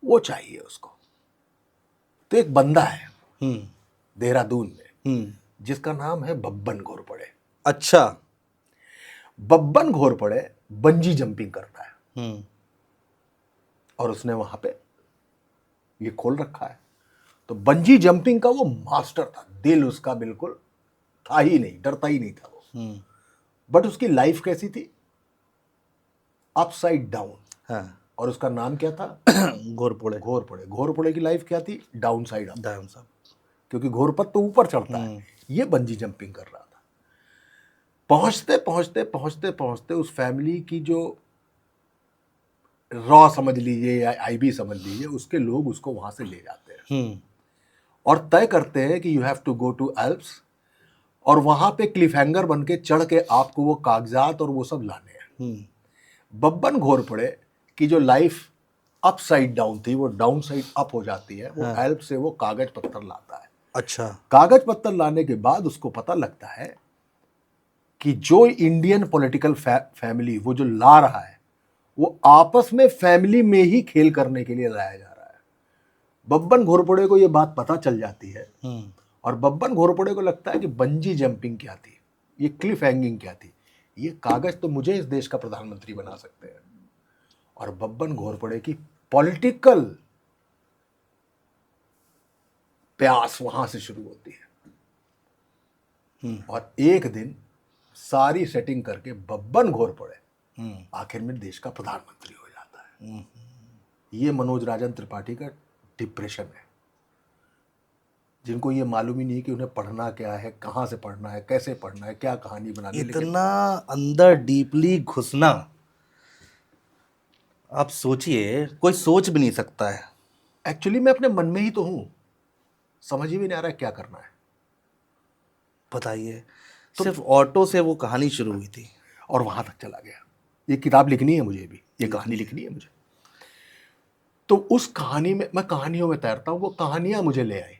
वो चाहिए उसको। तो एक बंदा है देहरादून में जिसका नाम है बब्बन घोरपड़े। अच्छा। बब्बन घोरपड़े बंजी जंपिंग करता है और उसने वहां पे ये खोल रखा है। तो बंजी जंपिंग का वो मास्टर था, दिल उसका बिल्कुल था ही नहीं, डरता ही नहीं था वो। बट उसकी लाइफ कैसी थी? Upside down. हाँ। और उसका नाम क्या था? घोरपड़े। घोरपड़े की लाइफ क्या थी? Down side up. डाउन साहब। क्योंकि घोरपत तो ऊपर चढ़ता है, ये बंजी जंपिंग कर रहा था। पहुंचते पहुंचते पहुंचते पहुंचते उस फैमिली की जो रॉ समझ लीजिए या आईबी समझ लीजिए, उसके लोग उसको वहां से ले जाते हैं और तय करते हैं कि you have to go to Alps, और वहां पे क्लिफ हैंगर बन के चढ़ के आपको वो कागजात और वो सब लाने हैं। बब्बन घोरपड़े की जो लाइफ अपसाइड डाउन थी वो डाउन साइड अप हो जाती है। वो एल्प से वो कागज पत्तर लाता है। अच्छा। कागज पत्तर लाने के बाद उसको पता लगता है कि जो इंडियन पॉलिटिकल फैमिली वो जो ला रहा है वो आपस में फैमिली में ही खेल करने के लिए लाया जा रहा है। बब्बन घोरपड़े को ये बात पता चल जाती है और बब्बन घोरपड़े को लगता है कि बंजी जंपिंग क्या थी, ये क्लिफ हैंगिंग क्या थी, ये कागज तो मुझे इस देश का प्रधानमंत्री बना सकते हैं। और बब्बन घोरपड़े की पॉलिटिकल प्यास वहां से शुरू होती है। और एक दिन सारी सेटिंग करके बब्बन घोरपड़े आखिर में देश का प्रधानमंत्री हो जाता है। ये मनोज राजन त्रिपाठी का डिप्रेशन है, जिनको ये मालूम ही नहीं कि उन्हें पढ़ना क्या है, कहाँ से पढ़ना है, कैसे पढ़ना है, क्या कहानी बनानी है। इतना अंदर डीपली घुसना, आप सोचिए, कोई सोच भी नहीं सकता है। एक्चुअली मैं अपने मन में ही तो हूं, समझ ही भी नहीं आ रहा है क्या करना है। बताइए, सिर्फ ऑटो से वो कहानी शुरू हुई थी और वहां तक चला गया। ये किताब लिखनी है मुझे भी, ये कहानी लिखनी है मुझे। तो उस कहानी में, मैं कहानियों में तैरता हूं, वो कहानियां मुझे ले आई।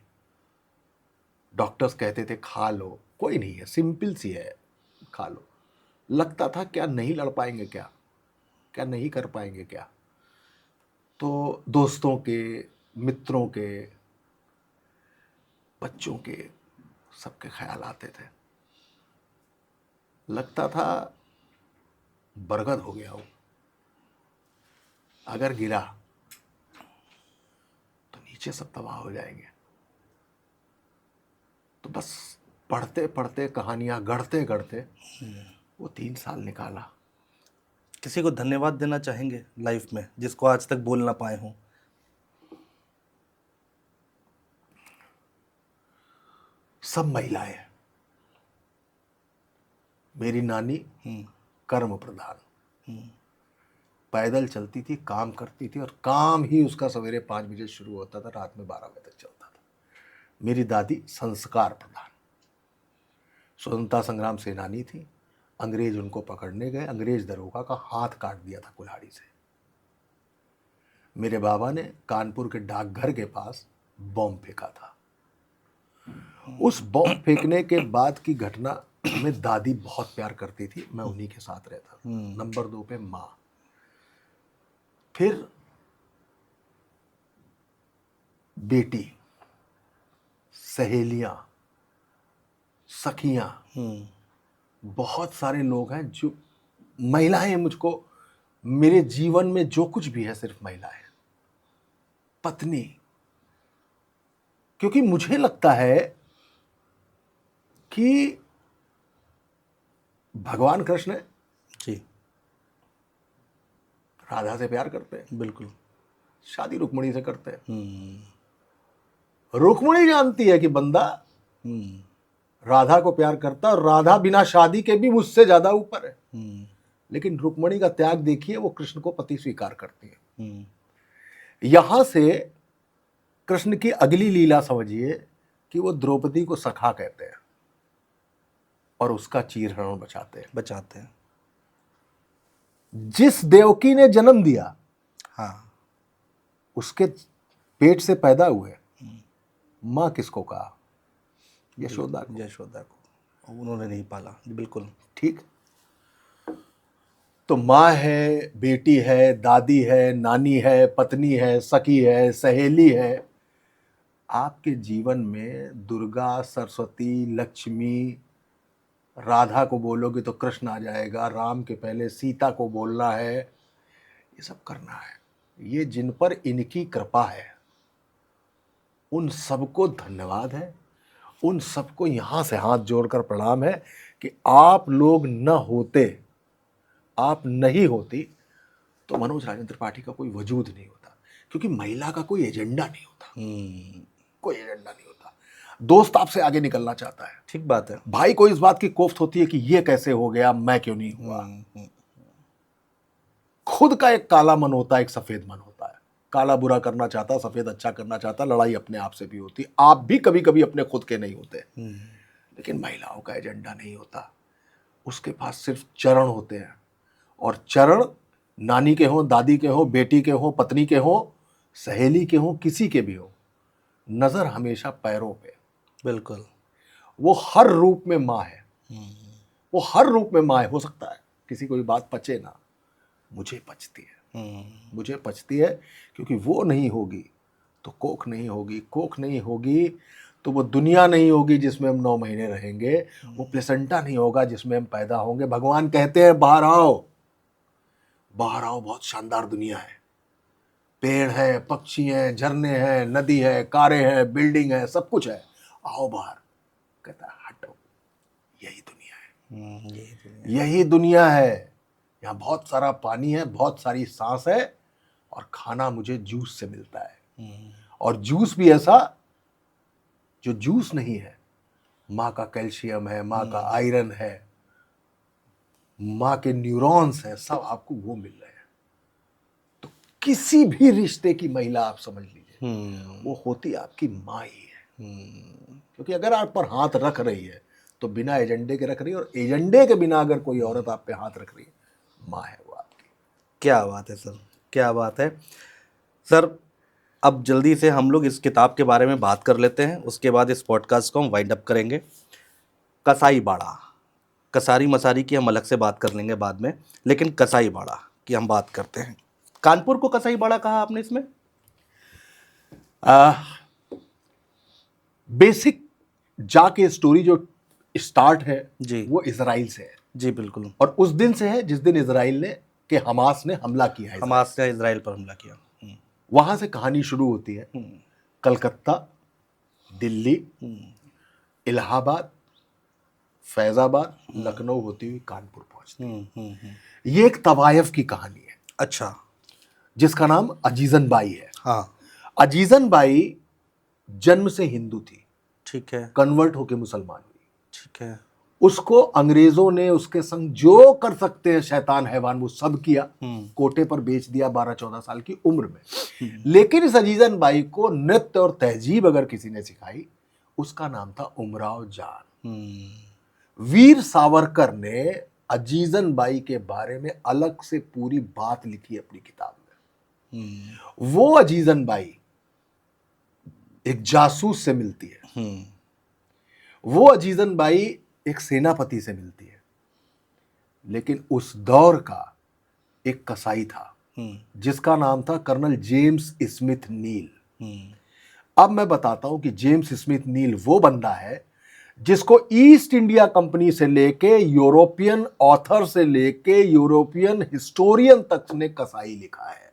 डॉक्टर्स कहते थे खा लो, कोई नहीं है, सिंपल सी है, खा लो। लगता था क्या नहीं लड़ पाएंगे, क्या क्या नहीं कर पाएंगे क्या। तो दोस्तों के, मित्रों के, बच्चों के, सबके ख्याल आते थे। लगता था बरगद हो गया हूं, अगर गिरा तो नीचे सब तबाह हो जाएंगे। तो बस पढ़ते पढ़ते, कहानियां गढ़ते गढ़ते वो 3 साल निकाला। किसी को धन्यवाद देना चाहेंगे लाइफ में जिसको आज तक बोल ना पाए हों? सब महिलाएं। मेरी नानी कर्म प्रधान, पैदल चलती थी, काम करती थी, और काम ही उसका सवेरे 5 बजे शुरू होता था, रात में 12 बजे तक चलता था। मेरी दादी संस्कार प्रधान, स्वतंत्रता संग्राम सेनानी थी। अंग्रेज उनको पकड़ने गए, अंग्रेज दरोगा का हाथ काट दिया था कुल्हाड़ी से। मेरे बाबा ने कानपुर के डाकघर के पास बॉम्ब फेंका था। उस बॉम्ब फेंकने के बाद की घटना में दादी बहुत प्यार करती थी, मैं उन्हीं के साथ रहता था। नंबर 2 पे माँ, फिर बेटी, सहेलियां, सखियां, बहुत सारे लोग हैं जो महिलाएं। मुझको मेरे जीवन में जो कुछ भी है सिर्फ महिलाएं, पत्नी। क्योंकि मुझे लगता है कि भगवान कृष्ण जी, राधा से प्यार करते हैं, बिल्कुल। शादी रुक्मिणी से करते हैं। रुक्मिणी जानती है कि बंदा राधा को प्यार करता है और राधा बिना शादी के भी मुझसे ज्यादा ऊपर है। लेकिन रुक्मणी का त्याग देखिए, वो कृष्ण को पति स्वीकार करती है। यहां से कृष्ण की अगली लीला समझिए कि वो द्रौपदी को सखा कहते हैं और उसका चीरहरण बचाते हैं। जिस देवकी ने जन्म दिया, हाँ, उसके पेट से पैदा हुए, मां किसको कहा? यशोदा को। उन्होंने नहीं पाला। बिल्कुल ठीक। तो माँ है, बेटी है, दादी है, नानी है, पत्नी है, सखी है, सहेली है। आपके जीवन में दुर्गा, सरस्वती, लक्ष्मी, राधा को बोलोगे तो कृष्ण आ जाएगा, राम के पहले सीता को बोलना है, ये सब करना है। ये जिन पर इनकी कृपा है उन सबको धन्यवाद है, उन सबको यहां से हाथ जोड़कर प्रणाम है कि आप लोग न होते, आप नहीं होती तो मनोज राजेंद्र त्रिपाठी का कोई वजूद नहीं होता। क्योंकि महिला का कोई एजेंडा नहीं होता, कोई एजेंडा नहीं होता। दोस्त आपसे आगे निकलना चाहता है, ठीक बात है। भाई को इस बात की कोफ्त होती है कि ये कैसे हो गया, मैं क्यों नहीं हुआ। खुद का एक काला मन होता है, एक सफेद मन होता है। काला बुरा करना चाहता, सफेद अच्छा करना चाहता। लड़ाई अपने आप से भी होती, आप भी कभी कभी अपने खुद के नहीं होते। लेकिन महिलाओं का एजेंडा नहीं होता, उसके पास सिर्फ चरण होते हैं। और चरण नानी के हों, दादी के हों, बेटी के हों, पत्नी के हों, सहेली के हों, किसी के भी हो, नजर हमेशा पैरों पे। बिल्कुल। वो हर रूप में माँ है, वो हर रूप में माँ है। हो सकता है किसी को भी बात पचे ना, मुझे पचती है, मुझे पचती है। क्योंकि वो नहीं होगी तो कोख नहीं होगी, कोख नहीं होगी तो वो दुनिया नहीं होगी जिसमें हम 9 महीने रहेंगे, वो प्लेसेंटा नहीं होगा जिसमें हम पैदा होंगे। भगवान कहते हैं बाहर आओ, बाहर आओ, बहुत शानदार दुनिया है, पेड़ है, पक्षी हैं, झरने हैं, नदी है, कारें हैं, बिल्डिंग है, सब कुछ है, आओ बाहर। कहता है हटो, यही दुनिया है, यही दुनिया है। यहाँ बहुत सारा पानी है, बहुत सारी सांस है, और खाना मुझे जूस से मिलता है। और जूस भी ऐसा जो जूस नहीं है, माँ का कैल्शियम है, माँ का आयरन है, माँ के न्यूरॉन्स हैं, सब आपको वो मिल रहे हैं। तो किसी भी रिश्ते की महिला आप समझ लीजिए, वो होती आपकी माँ ही है। क्योंकि अगर आप पर हाथ रख रही है तो बिना एजेंडे के रख रही है, और एजेंडे के बिना अगर कोई औरत आप पे हाथ रख रही है, माँ है वो आपकी। क्या बात है सर, क्या बात है सर। अब जल्दी से हम लोग इस किताब के बारे में बात कर लेते हैं, उसके बाद इस पॉडकास्ट को हम वाइंड अप करेंगे। कसाई बाड़ा, कसारी मसारी की हम अलग से बात कर लेंगे बाद में, लेकिन कसाई बाड़ा की हम बात करते हैं। कानपुर को कसाई बाड़ा कहा आपने इसमें? बेसिक जाके स्टोरी जो स्टार्ट है जी, वो इजराइल से है। जी बिल्कुल। और उस दिन से है जिस दिन इजराइल ने के हमास ने हमला किया है। हमास ने इजराइल पर हमला किया। वहां से कहानी शुरू होती है। कलकत्ता, दिल्ली, इलाहाबाद, फैजाबाद, लखनऊ होती हुई कानपुर पहुंचती है। ये एक तवायफ की कहानी है। अच्छा। जिसका नाम अजीजन बाई है। हाँ, अजीजन बाई जन्म से हिंदू थी, ठीक है, कन्वर्ट होकर मुसलमान हुई। ठीक है। उसको अंग्रेजों ने उसके संग जो कर सकते हैं शैतान हैवान वो सब किया, कोटे पर बेच दिया 12-14 साल की उम्र में। लेकिन इस अजीजन बाई को नृत्य और तहजीब अगर किसी ने सिखाई, उसका नाम था उमराव जान। वीर सावरकर ने अजीजन बाई के बारे में अलग से पूरी बात लिखी अपनी किताब में। वो अजीजन बाई एक जासूस से मिलती है, वो अजीजन बाई एक सेनापति से मिलती है, लेकिन उस दौर का एक कसाई था जिसका नाम था कर्नल जेम्स स्मिथ नील। अब मैं बताता हूं कि जेम्स स्मिथ नील वो बंदा है जिसको ईस्ट इंडिया कंपनी से लेके यूरोपियन ऑथर से लेके यूरोपियन हिस्टोरियन तक ने कसाई लिखा है।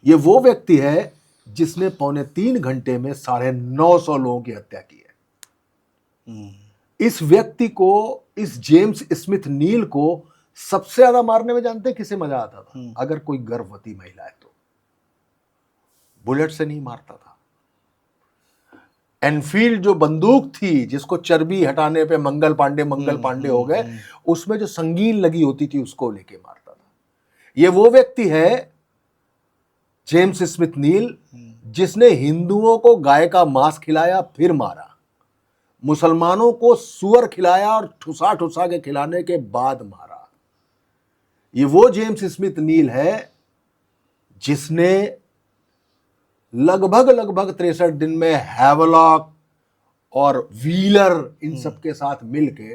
ये वो व्यक्ति है जिसने 3.25 घंटे में 950 लोगों की हत्या की है। इस व्यक्ति को, इस जेम्स स्मिथ नील को सबसे ज्यादा मारने में जानते हैं किसे मजा आता था? अगर कोई गर्भवती महिला है तो बुलेट से नहीं मारता था, एनफील्ड जो बंदूक थी जिसको चर्बी हटाने पे मंगल पांडे हो गए, उसमें जो संगीन लगी होती थी उसको लेके मारता था। ये वो व्यक्ति है जेम्स स्मिथ नील जिसने हिंदुओं को गाय का मांस खिलाया फिर मारा, मुसलमानों को सुअर खिलाया और ठुसा ठुसा के खिलाने के बाद मारा। ये वो जेम्स स्मिथ नील है जिसने लगभग 63 दिन में हैवलॉक और व्हीलर इन सब के साथ मिलके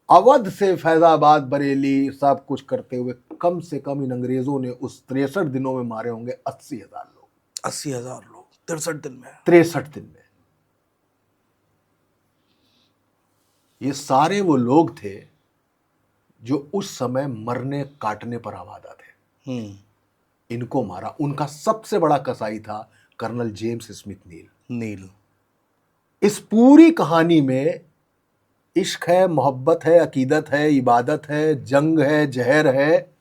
अवध से फैजाबाद बरेली सब कुछ करते हुए कम से कम इन अंग्रेजों ने उस 63 दिनों में मारे होंगे 80,000 लोग। 80,000 लोग 63 दिन में। 63 दिन में। ये सारे वो लोग थे जो उस समय मरने काटने पर आवादा थे। इनको मारा। उनका सबसे बड़ा कसाई था कर्नल जेम्स स्मिथ नील। इस पूरी कहानी में इश्क है, मोहब्बत है, अकीदत है, इबादत है, जंग है, जहर है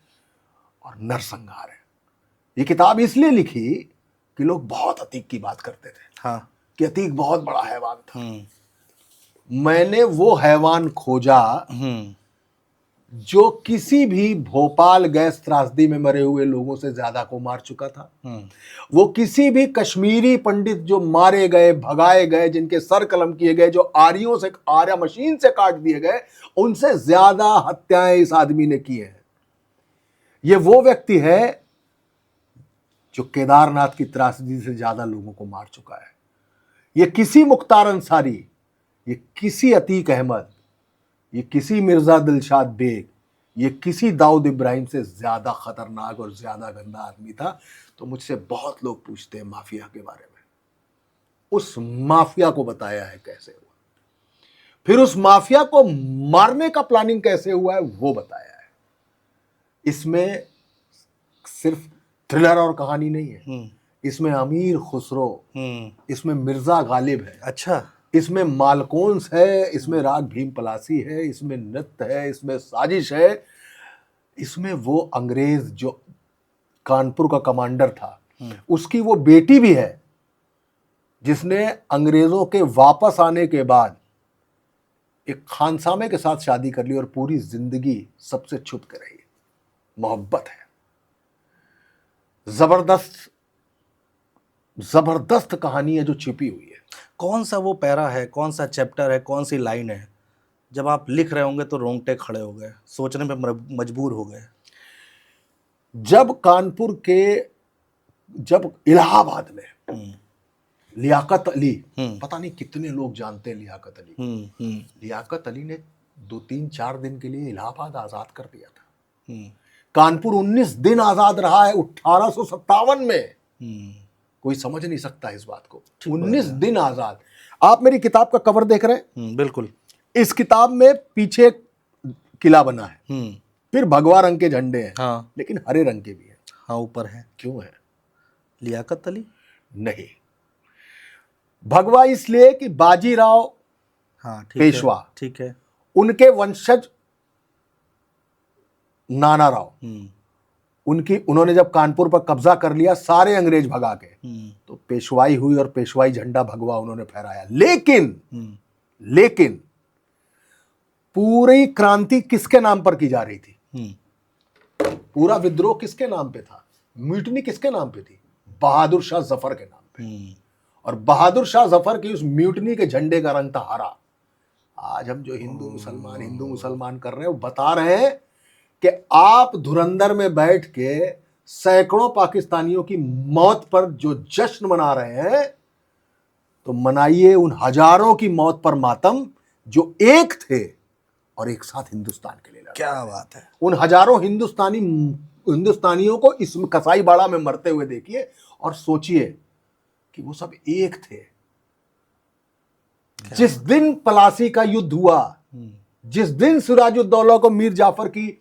और नरसंहार है। ये किताब इसलिए लिखी कि लोग बहुत अतीक की बात करते थे। हाँ। कि अतीक बहुत बड़ा हैवान था। मैंने वो हैवान खोजा जो किसी भी भोपाल गैस त्रासदी में मरे हुए लोगों से ज्यादा को मार चुका था। वो किसी भी कश्मीरी पंडित जो मारे गए, भगाए गए, जिनके सर कलम किए गए, जो आरियों से, आर्या मशीन से काट दिए गए, उनसे ज्यादा हत्याएं इस आदमी ने की हैं। ये वो व्यक्ति है जो केदारनाथ की त्रासदी से ज्यादा लोगों को मार चुका है। ये किसी मुख्तार अंसारी, ये किसी अतीक अहमद, ये किसी मिर्जा दिलशाद बेग, ये किसी दाऊद इब्राहिम से ज्यादा खतरनाक और ज्यादा गंदा आदमी था। तो मुझसे बहुत लोग पूछते हैं माफिया के बारे में। उस माफिया को बताया है कैसे हुआ, फिर उस माफिया को मारने का प्लानिंग कैसे हुआ है वो बताया है। इसमें सिर्फ थ्रिलर और कहानी नहीं है, इसमें अमीर खुसरो, इसमें मिर्जा गालिब है, अच्छा, इसमें मालकोंस है, इसमें राग भीम पलासी है, इसमें नृत्य है, इसमें साजिश है, इसमें वो अंग्रेज जो कानपुर का कमांडर था उसकी वो बेटी भी है जिसने अंग्रेजों के वापस आने के बाद एक खानसामे के साथ शादी कर ली और पूरी जिंदगी सबसे छुप के रही। मोहब्बत है। जबरदस्त कहानी है जो छिपी हुई है। कौन सा वो पैरा है, कौन सा चैप्टर है, कौन सी लाइन है जब आप लिख रहे होंगे तो रोंगटे खड़े हो गए, सोचने में मजबूर हो गए? जब इलाहाबाद में लियाकत अली, पता नहीं कितने लोग जानते हैं लियाकत अली। लियाकत अली ने 2-3-4 दिन के लिए इलाहाबाद आजाद कर दिया था। कानपुर 19 दिन आजाद रहा है 1857 में। कोई समझ नहीं सकता इस बात को। 19 दिन आजाद। आप मेरी किताब का कवर देख रहे हैं? बिल्कुल। इस किताब में पीछे किला बना है, फिर भगवा रंग के झंडे हैं। हाँ। लेकिन हरे रंग के भी हैं। हाँ, ऊपर है। क्यों है? लियाकत अली नहीं, भगवा इसलिए कि बाजीराव, हाँ, पेशवा, ठीक है, उनके वंशज नाना राव, उन्होंने जब कानपुर पर कब्जा कर लिया सारे अंग्रेज भगा के, तो पेशवाई हुई और पेशवाई झंडा भगवा उन्होंने फहराया। लेकिन पूरी क्रांति किसके नाम पर की जा रही थी? पूरा विद्रोह किसके नाम पे था? म्यूटनी किसके नाम पे थी? बहादुर शाह जफर के नाम पे। और बहादुर शाह जफर की उस म्यूटनी के झंडे का रंग था हरा। आज हम जो हिंदू मुसलमान कर रहे हैं वो बता रहे हैं कि आप धुरंधर में बैठ के सैकड़ों पाकिस्तानियों की मौत पर जो जश्न मना रहे हैं, तो मनाइए उन हजारों की मौत पर मातम जो एक थे और एक साथ हिंदुस्तान के लिए लड़े। क्या बात है। उन हजारों हिंदुस्तानियों को इस कसाई बाड़ा में मरते हुए देखिए और सोचिए कि वो सब एक थे। जिस दिन पलासी का युद्ध हुआ, जिस दिन सिराजुद्दौला को मीर जाफर की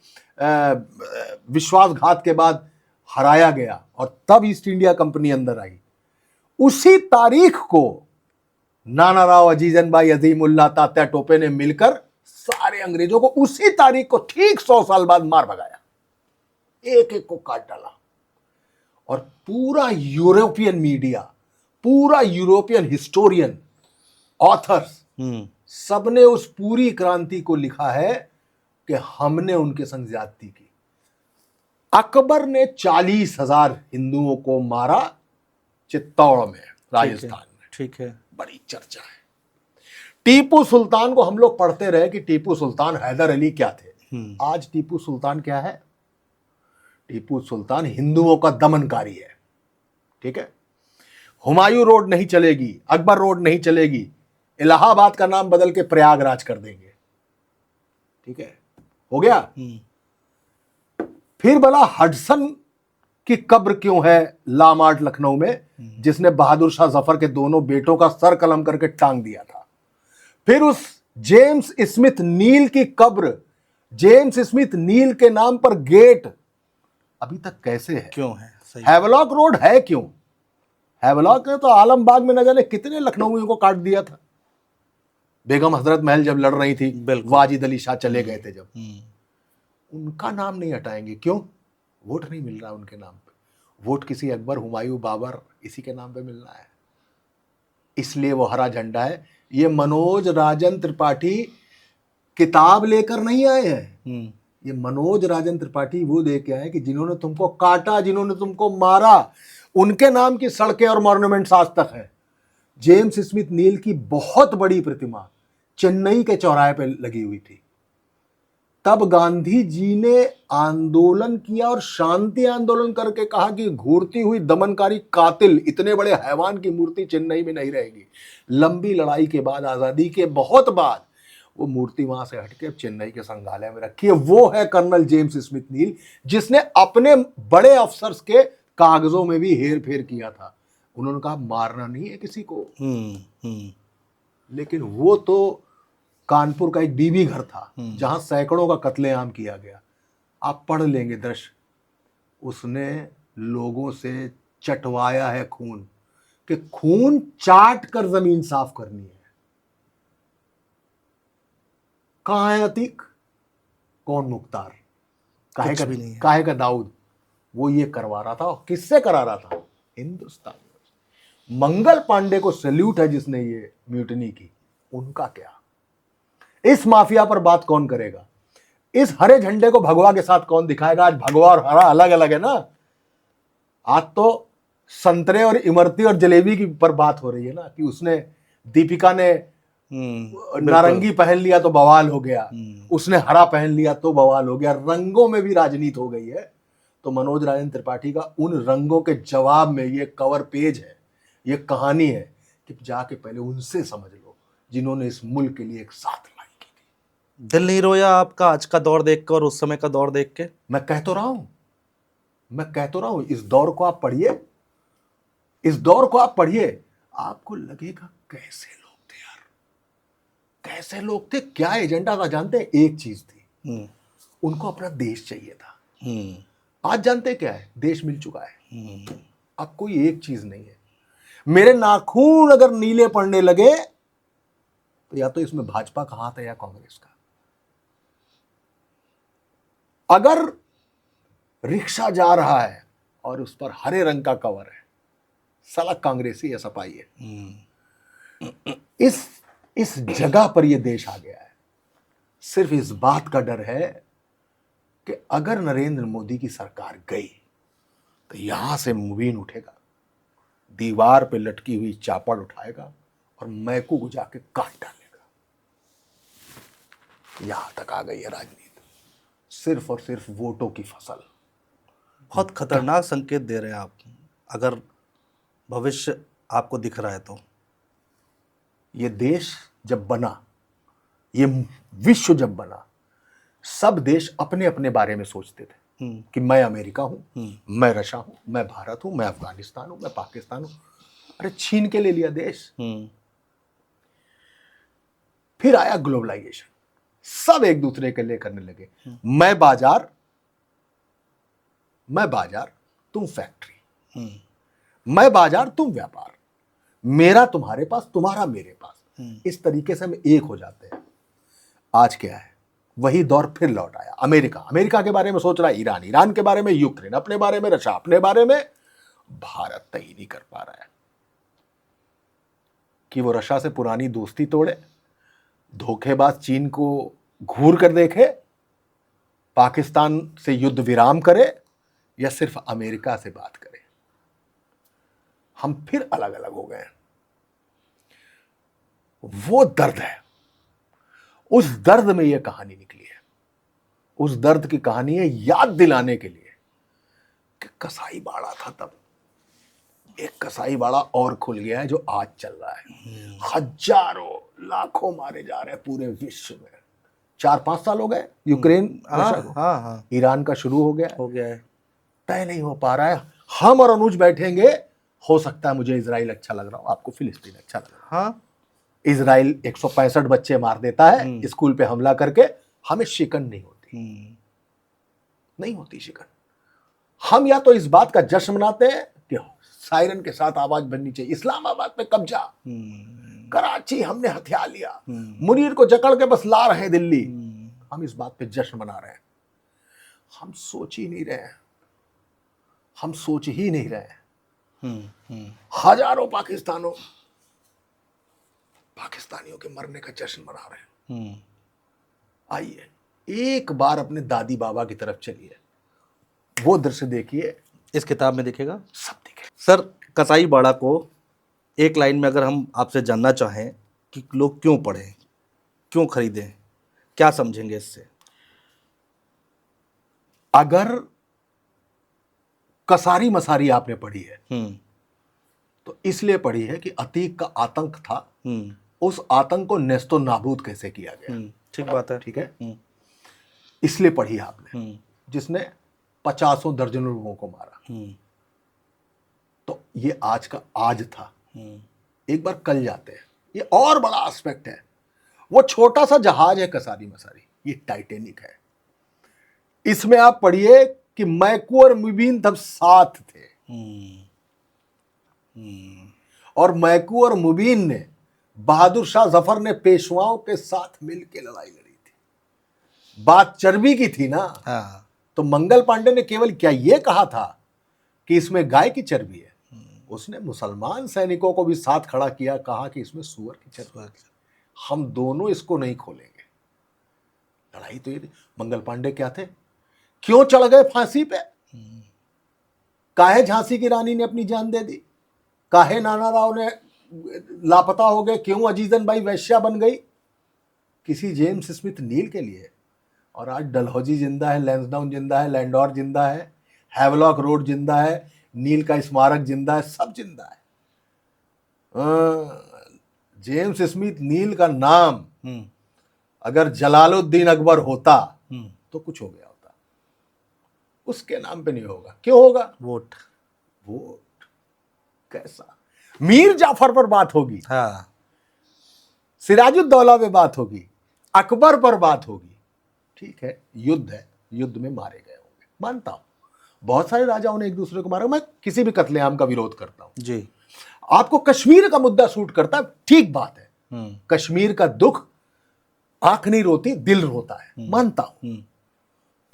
विश्वासघात के बाद हराया गया और तब ईस्ट इंडिया कंपनी अंदर आई, उसी तारीख को नाना राव, अजीजन भाई, अजीमुल्लाह, तात्या टोपे ने मिलकर सारे अंग्रेजों को उसी तारीख को ठीक 100 साल बाद मार भगाया। एक एक को काट डाला। और पूरा यूरोपियन मीडिया, पूरा यूरोपियन हिस्टोरियन ऑथर्स, सबने उस पूरी क्रांति को लिखा है कि हमने उनके संग ज्यादती की। अकबर ने 40,000 हिंदुओं को मारा चित्तौड़ में, राजस्थान में। ठीक है। बड़ी चर्चा है। टीपू सुल्तान को हम लोग पढ़ते रहे कि टीपू सुल्तान हैदर अली क्या थे। आज टीपू सुल्तान क्या है? टीपू सुल्तान हिंदुओं का दमनकारी है। ठीक है। हुमायूं रोड नहीं चलेगी, अकबर रोड नहीं चलेगी, इलाहाबाद का नाम बदल के प्रयागराज कर देंगे। ठीक है, हो गया। फिर भला हडसन की कब्र क्यों है लामार्ट लखनऊ में, जिसने बहादुर शाह जफर के दोनों बेटों का सर कलम करके टांग दिया था। फिर उस जेम्स स्मिथ नील की कब्र, जेम्स स्मिथ नील के नाम पर गेट अभी तक कैसे है? क्यों है? सही। हैवलॉक रोड है क्यों? हैवलॉक ने तो आलमबाग में न जाने कितने लखनऊियों को काट दिया था। बेगम हजरत महल जब लड़ रही थी, वाजिद अली शाह चले गए थे जब, उनका नाम नहीं हटाएंगे क्यों? वोट नहीं मिल रहा उनके नाम पे। वोट किसी अकबर, हुमायूं, बाबर इसी के नाम पे मिलना है, इसलिए वो हरा झंडा है। ये मनोज राजन त्रिपाठी किताब लेकर नहीं आए हैं। ये मनोज राजन त्रिपाठी वो लेके आए कि जिन्होंने तुमको काटा, जिन्होंने तुमको मारा, उनके नाम की सड़कें और मॉन्यूमेंट्स आज तक है। जेम्स स्मिथ नील की बहुत बड़ी प्रतिमा चेन्नई के चौराहे पे लगी हुई थी। तब गांधी जी ने आंदोलन किया और शांति आंदोलन करके कहा कि घूरती हुई दमनकारी कातिल, इतने बड़े हैवान की मूर्ति चेन्नई में नहीं रहेगी। लंबी लड़ाई के बाद, आजादी के बहुत बाद, वो मूर्ति वहां से हटके अब चेन्नई के संग्रहालय में रखी है। वो है कर्नल जेम्स स्मिथ नील, जिसने अपने बड़े अफसर्स के कागजों में भी हेर फेर किया था। उन्होंने कहा मारना नहीं है किसी को, लेकिन वो तो कानपुर का एक बीबी घर था जहां सैकड़ों का कत्लेआम किया गया। आप पढ़ लेंगे दृश्य, उसने लोगों से चटवाया है खून, कि खून चाट कर जमीन साफ करनी है। कहां है अतीक, कौन मुख्तार, काहे का दाऊद? वो ये करवा रहा था। और किससे करा रहा था? हिंदुस्तान। मंगल पांडे को सैल्यूट है जिसने ये म्यूटनी की। उनका क्या? इस माफिया पर बात कौन करेगा? इस हरे झंडे को भगवा के साथ कौन दिखाएगा? आज भगवा और हरा अलग अलग है ना। आज तो संतरे और इमरती और जलेबी की पर बात हो रही है ना, कि उसने, दीपिका ने नारंगी पहन लिया तो बवाल हो गया, उसने हरा पहन लिया तो बवाल हो गया। रंगों में भी राजनीति हो गई है। तो मनोज राजन त्रिपाठी का उन रंगों के जवाब में ये कवर पेज है, ये कहानी है, कि जाके पहले उनसे समझ लो जिन्होंने इस मुल्क के लिए एक साथ लड़ाई की थी। दिल नहीं रोया आपका आज का दौर देख कर और उस समय का दौर देख के? मैं कह तो रहा हूं, इस दौर को आप पढ़िए, इस दौर को आप पढ़िए, आपको लगेगा कैसे लोग थे यार, कैसे लोग थे, क्या एजेंडा था। जानते हैं एक चीज थी, उनको अपना देश चाहिए था। आज जानते क्या है? देश मिल चुका है। अब कोई एक चीज नहीं है। मेरे नाखून अगर नीले पड़ने लगे तो या तो इसमें भाजपा का हाथ है या कांग्रेस का। अगर रिक्शा जा रहा है और उस पर हरे रंग का कवर है, साला कांग्रेसी या सपाई है। इस जगह पर यह देश आ गया है। सिर्फ इस बात का डर है कि अगर नरेंद्र मोदी की सरकार गई तो यहां से मुबीन उठेगा, दीवार पे लटकी हुई चापड़ उठाएगा और मैकू को जाके काट डालेगा। यहां तक आ गई है राजनीति, सिर्फ और सिर्फ वोटों की फसल। बहुत खतरनाक संकेत दे रहे हैं आप। अगर भविष्य आपको दिख रहा है तो ये देश जब बना, ये विश्व जब बना, सब देश अपने अपने बारे में सोचते थे कि मैं अमेरिका हूं, मैं रशिया हूं, मैं भारत हूं, मैं अफगानिस्तान हूं, मैं पाकिस्तान हूं। अरे छीन के ले लिया देश। फिर आया ग्लोबलाइजेशन, सब एक दूसरे के लिए करने लगे। मैं बाजार तुम फैक्ट्री, मैं बाजार तुम व्यापार, मेरा तुम्हारे पास, तुम्हारा मेरे पास। इस तरीके से हम एक हो जाते हैं। आज क्या है? वही दौर फिर लौट आया। अमेरिका के बारे में सोच रहा है ईरान, ईरान के बारे में यूक्रेन, अपने बारे में रशिया, अपने बारे में भारत तय नहीं कर पा रहा है कि वो रशिया से पुरानी दोस्ती तोड़े, धोखेबाज चीन को घूर कर देखे, पाकिस्तान से युद्ध विराम करे, या सिर्फ अमेरिका से बात करे। हम फिर अलग अलग हो गए हैं। वो दर्द है, उस दर्द में यह कहानी निकली है। उस दर्द की कहानी है याद दिलाने के लिए कि कसाई बाड़ा था तब, एक कसाई बाड़ा और खुल गया है जो आज चल रहा है। हजारों लाखों मारे जा रहे हैं पूरे विश्व में। 4-5 साल हो गए यूक्रेन रशिया को, हाँ ईरान का शुरू हो गया है। तय नहीं हो पा रहा है। हम और अनुज बैठेंगे, हो सकता है मुझे इजराइल अच्छा लग रहा हो, आपको फिलिस्तीन अच्छा लग रहा हो। हाँ, इजराइल 165 बच्चे मार देता है स्कूल पे हमला करके, हमें शिकन नहीं होती, नहीं होती शिकन। हम या तो इस बात का जश्न मनाते हैं कि सायरन के साथ आवाज बननी चाहिए, इस्लामाबाद पे कब्जा, कराची हमने हथिया लिया, मुनीर को जकड़ के बस ला रहे हैं दिल्ली, हम इस बात पे जश्न मना रहे हैं। हम सोच ही नहीं रहे हैं, हम सोच ही नहीं रहे हैं। हजारों पाकिस्तानियों के मरने का जश्न मना रहे हैं। आइए एक बार अपने दादी बाबा की तरफ चलिए, वो दृश्य देखिए, इस किताब में दिखेगा, सब दिखे। सर, कसाई बाड़ा को एक लाइन में अगर हम आपसे जानना चाहें कि लोग क्यों पढ़ें, क्यों खरीदें, क्या समझेंगे इससे? अगर कसारी मसारी आपने पढ़ी है तो इसलिए पढ़ी है कि अतीक का आतंक था, उस आतंक को नेस्तो नाबूद कैसे किया गया। ठीक बात है, ठीक है, इसलिए पढ़ी आपने, जिसने 50 दर्जनों लोगों को मारा। तो ये आज का आज था। एक बार कल जाते हैं, ये और बड़ा एस्पेक्ट है। वो छोटा सा जहाज है कसारी मसारी, ये टाइटेनिक है। इसमें आप पढ़िए कि मैकू और मुबीन तब साथ थे, और मैकू और मुबीन ने, बहादुर शाह जफर ने पेशवाओं के साथ मिलकर लड़ाई लड़ी थी। बात चर्बी की थी ना। हाँ। तो मंगल पांडे ने केवल क्या ये कहा था कि इसमें गाय की चर्बी है, उसने मुसलमान सैनिकों को भी साथ खड़ा किया, कहा कि इसमें सुअर की चर्बी है। हम दोनों इसको नहीं खोलेंगे। लड़ाई तो ये थी। मंगल पांडे क्या थे, क्यों चढ़ गए फांसी पे? काहे झांसी की रानी ने अपनी जान दे दी? काहे नाना राव ने लापता हो गए? क्यों अजीजन बाई वैश्या बन गई? किसी जेम्स स्मिथ नील के लिए। और आज डलहौजी जिंदा है, लैंसडाउन जिंदा है, लैंडोर जिंदा है, हैवलॉक रोड जिंदा है, नील का स्मारक जिंदा है, सब जिंदा है। जेम्स स्मिथ नील का नाम अगर जलालुद्दीन अकबर होता तो कुछ हो गया होता, उसके नाम पे नहीं होगा। क्यों होगा? वोट कैसा? मीर जाफर पर बात होगी, हाँ, सिराजुद्दौला पे बात होगी, अकबर पर बात होगी। ठीक है, युद्ध है, युद्ध में मारे गए होंगे, मानता हूं। बहुत सारे राजाओं ने एक दूसरे को मारा, मैं किसी भी कत्लेआम का विरोध करता हूं जी। आपको कश्मीर का मुद्दा सूट करता है, ठीक बात है। कश्मीर का दुख आंख नहीं रोती, दिल रोता है, मानता हूं।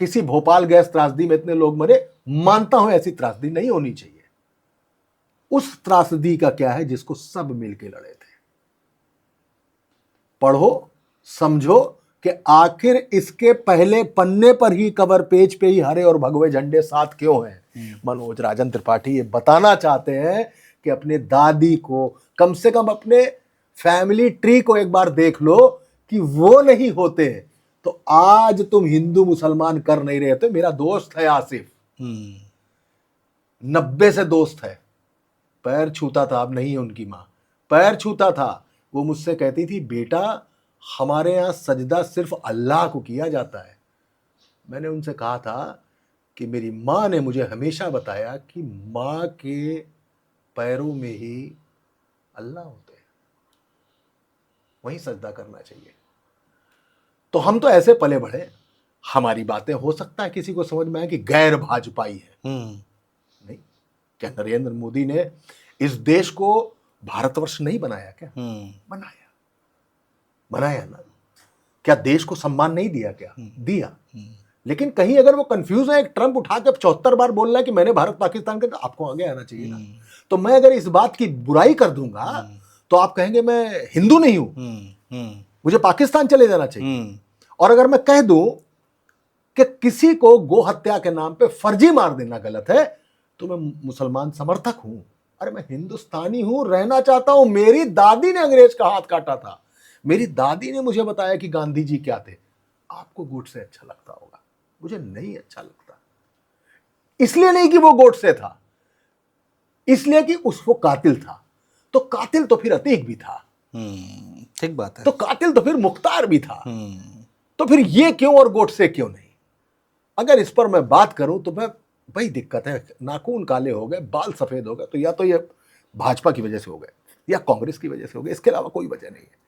किसी भोपाल गैस त्रासदी में इतने लोग मरे, मानता हूं ऐसी त्रासदी नहीं होनी चाहिए। उस त्रासदी का क्या है जिसको सब मिलके लड़े थे? पढ़ो, समझो कि आखिर इसके पहले पन्ने पर ही, कवर पेज पे ही हरे और भगवे झंडे साथ क्यों हैं। मनोज राजन त्रिपाठी ये बताना चाहते हैं कि अपने दादी को, कम से कम अपने फैमिली ट्री को एक बार देख लो कि वो नहीं होते तो आज तुम हिंदू मुसलमान कर नहीं रहे थे। मेरा दोस्त है आसिफ, 90 से दोस्त है, पैर छूता था, अब नहीं है उनकी माँ, पैर छूता था। वो मुझसे कहती थी, बेटा हमारे यहाँ सजदा सिर्फ अल्लाह को किया जाता है। मैंने उनसे कहा था कि मेरी माँ ने मुझे हमेशा बताया कि माँ के पैरों में ही अल्लाह होते हैं, वहीं सजदा करना चाहिए। तो हम तो ऐसे पले बढ़े, हमारी बातें हो सकता है किसी को समझ में आए कि गैर भाजपाई है। नहीं, क्या नरेंद्र मोदी ने इस देश को भारतवर्ष नहीं बनाया क्या? बनाया ना। क्या देश को सम्मान नहीं दिया क्या? दिया। लेकिन कहीं अगर वो कंफ्यूज है, एक ट्रंप उठा के 74 बार बोल रहा है कि मैंने भारत पाकिस्तान के, तो आपको आगे आना चाहिए ना। तो मैं अगर इस बात की बुराई कर दूंगा तो आप कहेंगे मैं हिंदू नहीं हूं, मुझे पाकिस्तान चले जाना चाहिए। और अगर मैं कह दूं कि किसी को गो हत्या के नाम पे फर्जी मार देना गलत है, तो मैं मुसलमान समर्थक हूं। अरे मैं हिंदुस्तानी हूं, रहना चाहता हूं। मेरी दादी ने अंग्रेज का हाथ काटा था, मेरी दादी ने मुझे बताया कि गांधी जी क्या थे। आपको गोडसे अच्छा लगता होगा, मुझे नहीं अच्छा लगता। इसलिए नहीं कि वो गोडसे था, इसलिए कि उसको कातिल था। तो कातिल तो फिर अतीक भी था, ठीक बात है। तो कातिल तो फिर मुख्तार भी था। तो फिर ये क्यों और गोडसे क्यों नहीं? अगर इस पर मैं बात करूं तो मैं, भाई दिक्कत है, नाखून काले हो गए, बाल सफेद हो गए, तो या तो ये भाजपा की वजह से हो गए या कांग्रेस की वजह से हो गए, इसके अलावा कोई वजह नहीं है।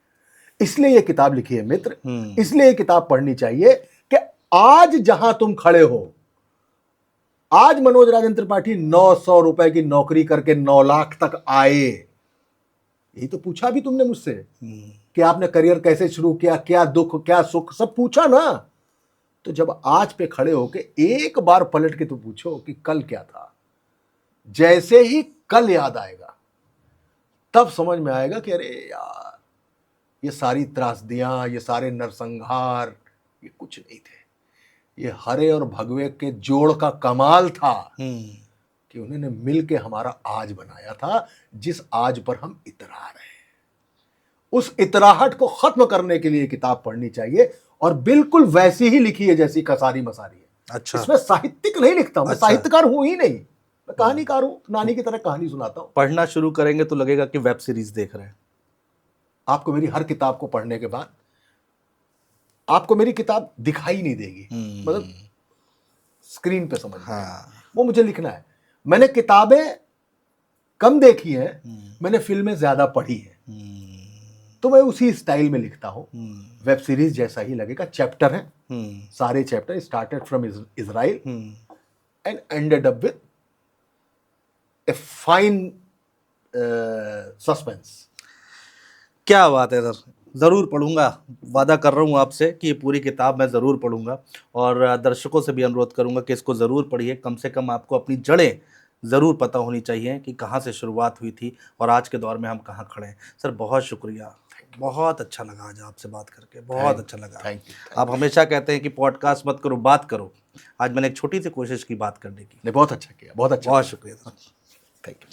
इसलिए ये किताब लिखी है मित्र, इसलिए ये किताब पढ़नी चाहिए कि आज जहां तुम खड़े हो, आज मनोज राजेंद्र त्रिपाठी 900 रुपए की नौकरी करके 9 लाख तक आए। यही तो पूछा भी तुमने मुझसे कि आपने करियर कैसे शुरू किया, क्या दुख क्या सुख, सब पूछा ना। तो जब आज पे खड़े होके एक बार पलट के तो पूछो कि कल क्या था। जैसे ही कल याद आएगा, तब समझ में आएगा कि अरे यार, ये सारी त्रासदियां, ये सारे नरसंहार, ये कुछ नहीं थे। ये हरे और भगवे के जोड़ का कमाल था कि उन्होंने मिलके हमारा आज बनाया था, जिस आज पर हम इतरा रहे हैं। उस इतराहट को खत्म करने के लिए किताब पढ़नी चाहिए, और बिल्कुल वैसी ही लिखी है जैसी कसारी मसारी है। अच्छा। इसमें साहित्यिक नहीं लिखता हूं, मैं साहित्यकार हूं ही नहीं, मैं कहानीकार हूं, नानी की तरह कहानी सुनाता हूं। पढ़ना शुरू करेंगे तो लगेगा कि वेब सीरीज देख रहे हैं। आपको मेरी हर किताब को पढ़ने के बाद आपको मेरी किताब दिखाई नहीं देगी, मतलब स्क्रीन पे समझ वो मुझे लिखना है। मैंने किताबें कम देखी हैं, मैंने फिल्में ज्यादा पढ़ी हैं, तो मैं उसी स्टाइल में लिखता हूं। वेब सीरीज जैसा ही लगेगा, चैप्टर है, सारे chapter started from Israel and ended up with a fine suspense. क्या बात है सर, ज़रूर पढ़ूंगा, वादा कर रहा हूँ आपसे कि ये पूरी किताब मैं ज़रूर पढ़ूंगा। और दर्शकों से भी अनुरोध करूंगा कि इसको ज़रूर पढ़िए। कम से कम आपको अपनी जड़ें ज़रूर पता होनी चाहिए कि कहाँ से शुरुआत हुई थी और आज के दौर में हम कहाँ खड़े हैं। सर बहुत शुक्रिया, बहुत अच्छा लगा आज आपसे बात करके, बहुत अच्छा लगा। Thank you. आप हमेशा कहते हैं कि पॉडकास्ट मत करो, बात करो। आज मैंने एक छोटी सी कोशिश की बात करने की। बहुत अच्छा किया, बहुत अच्छा। बहुत शुक्रिया सर। Thank you.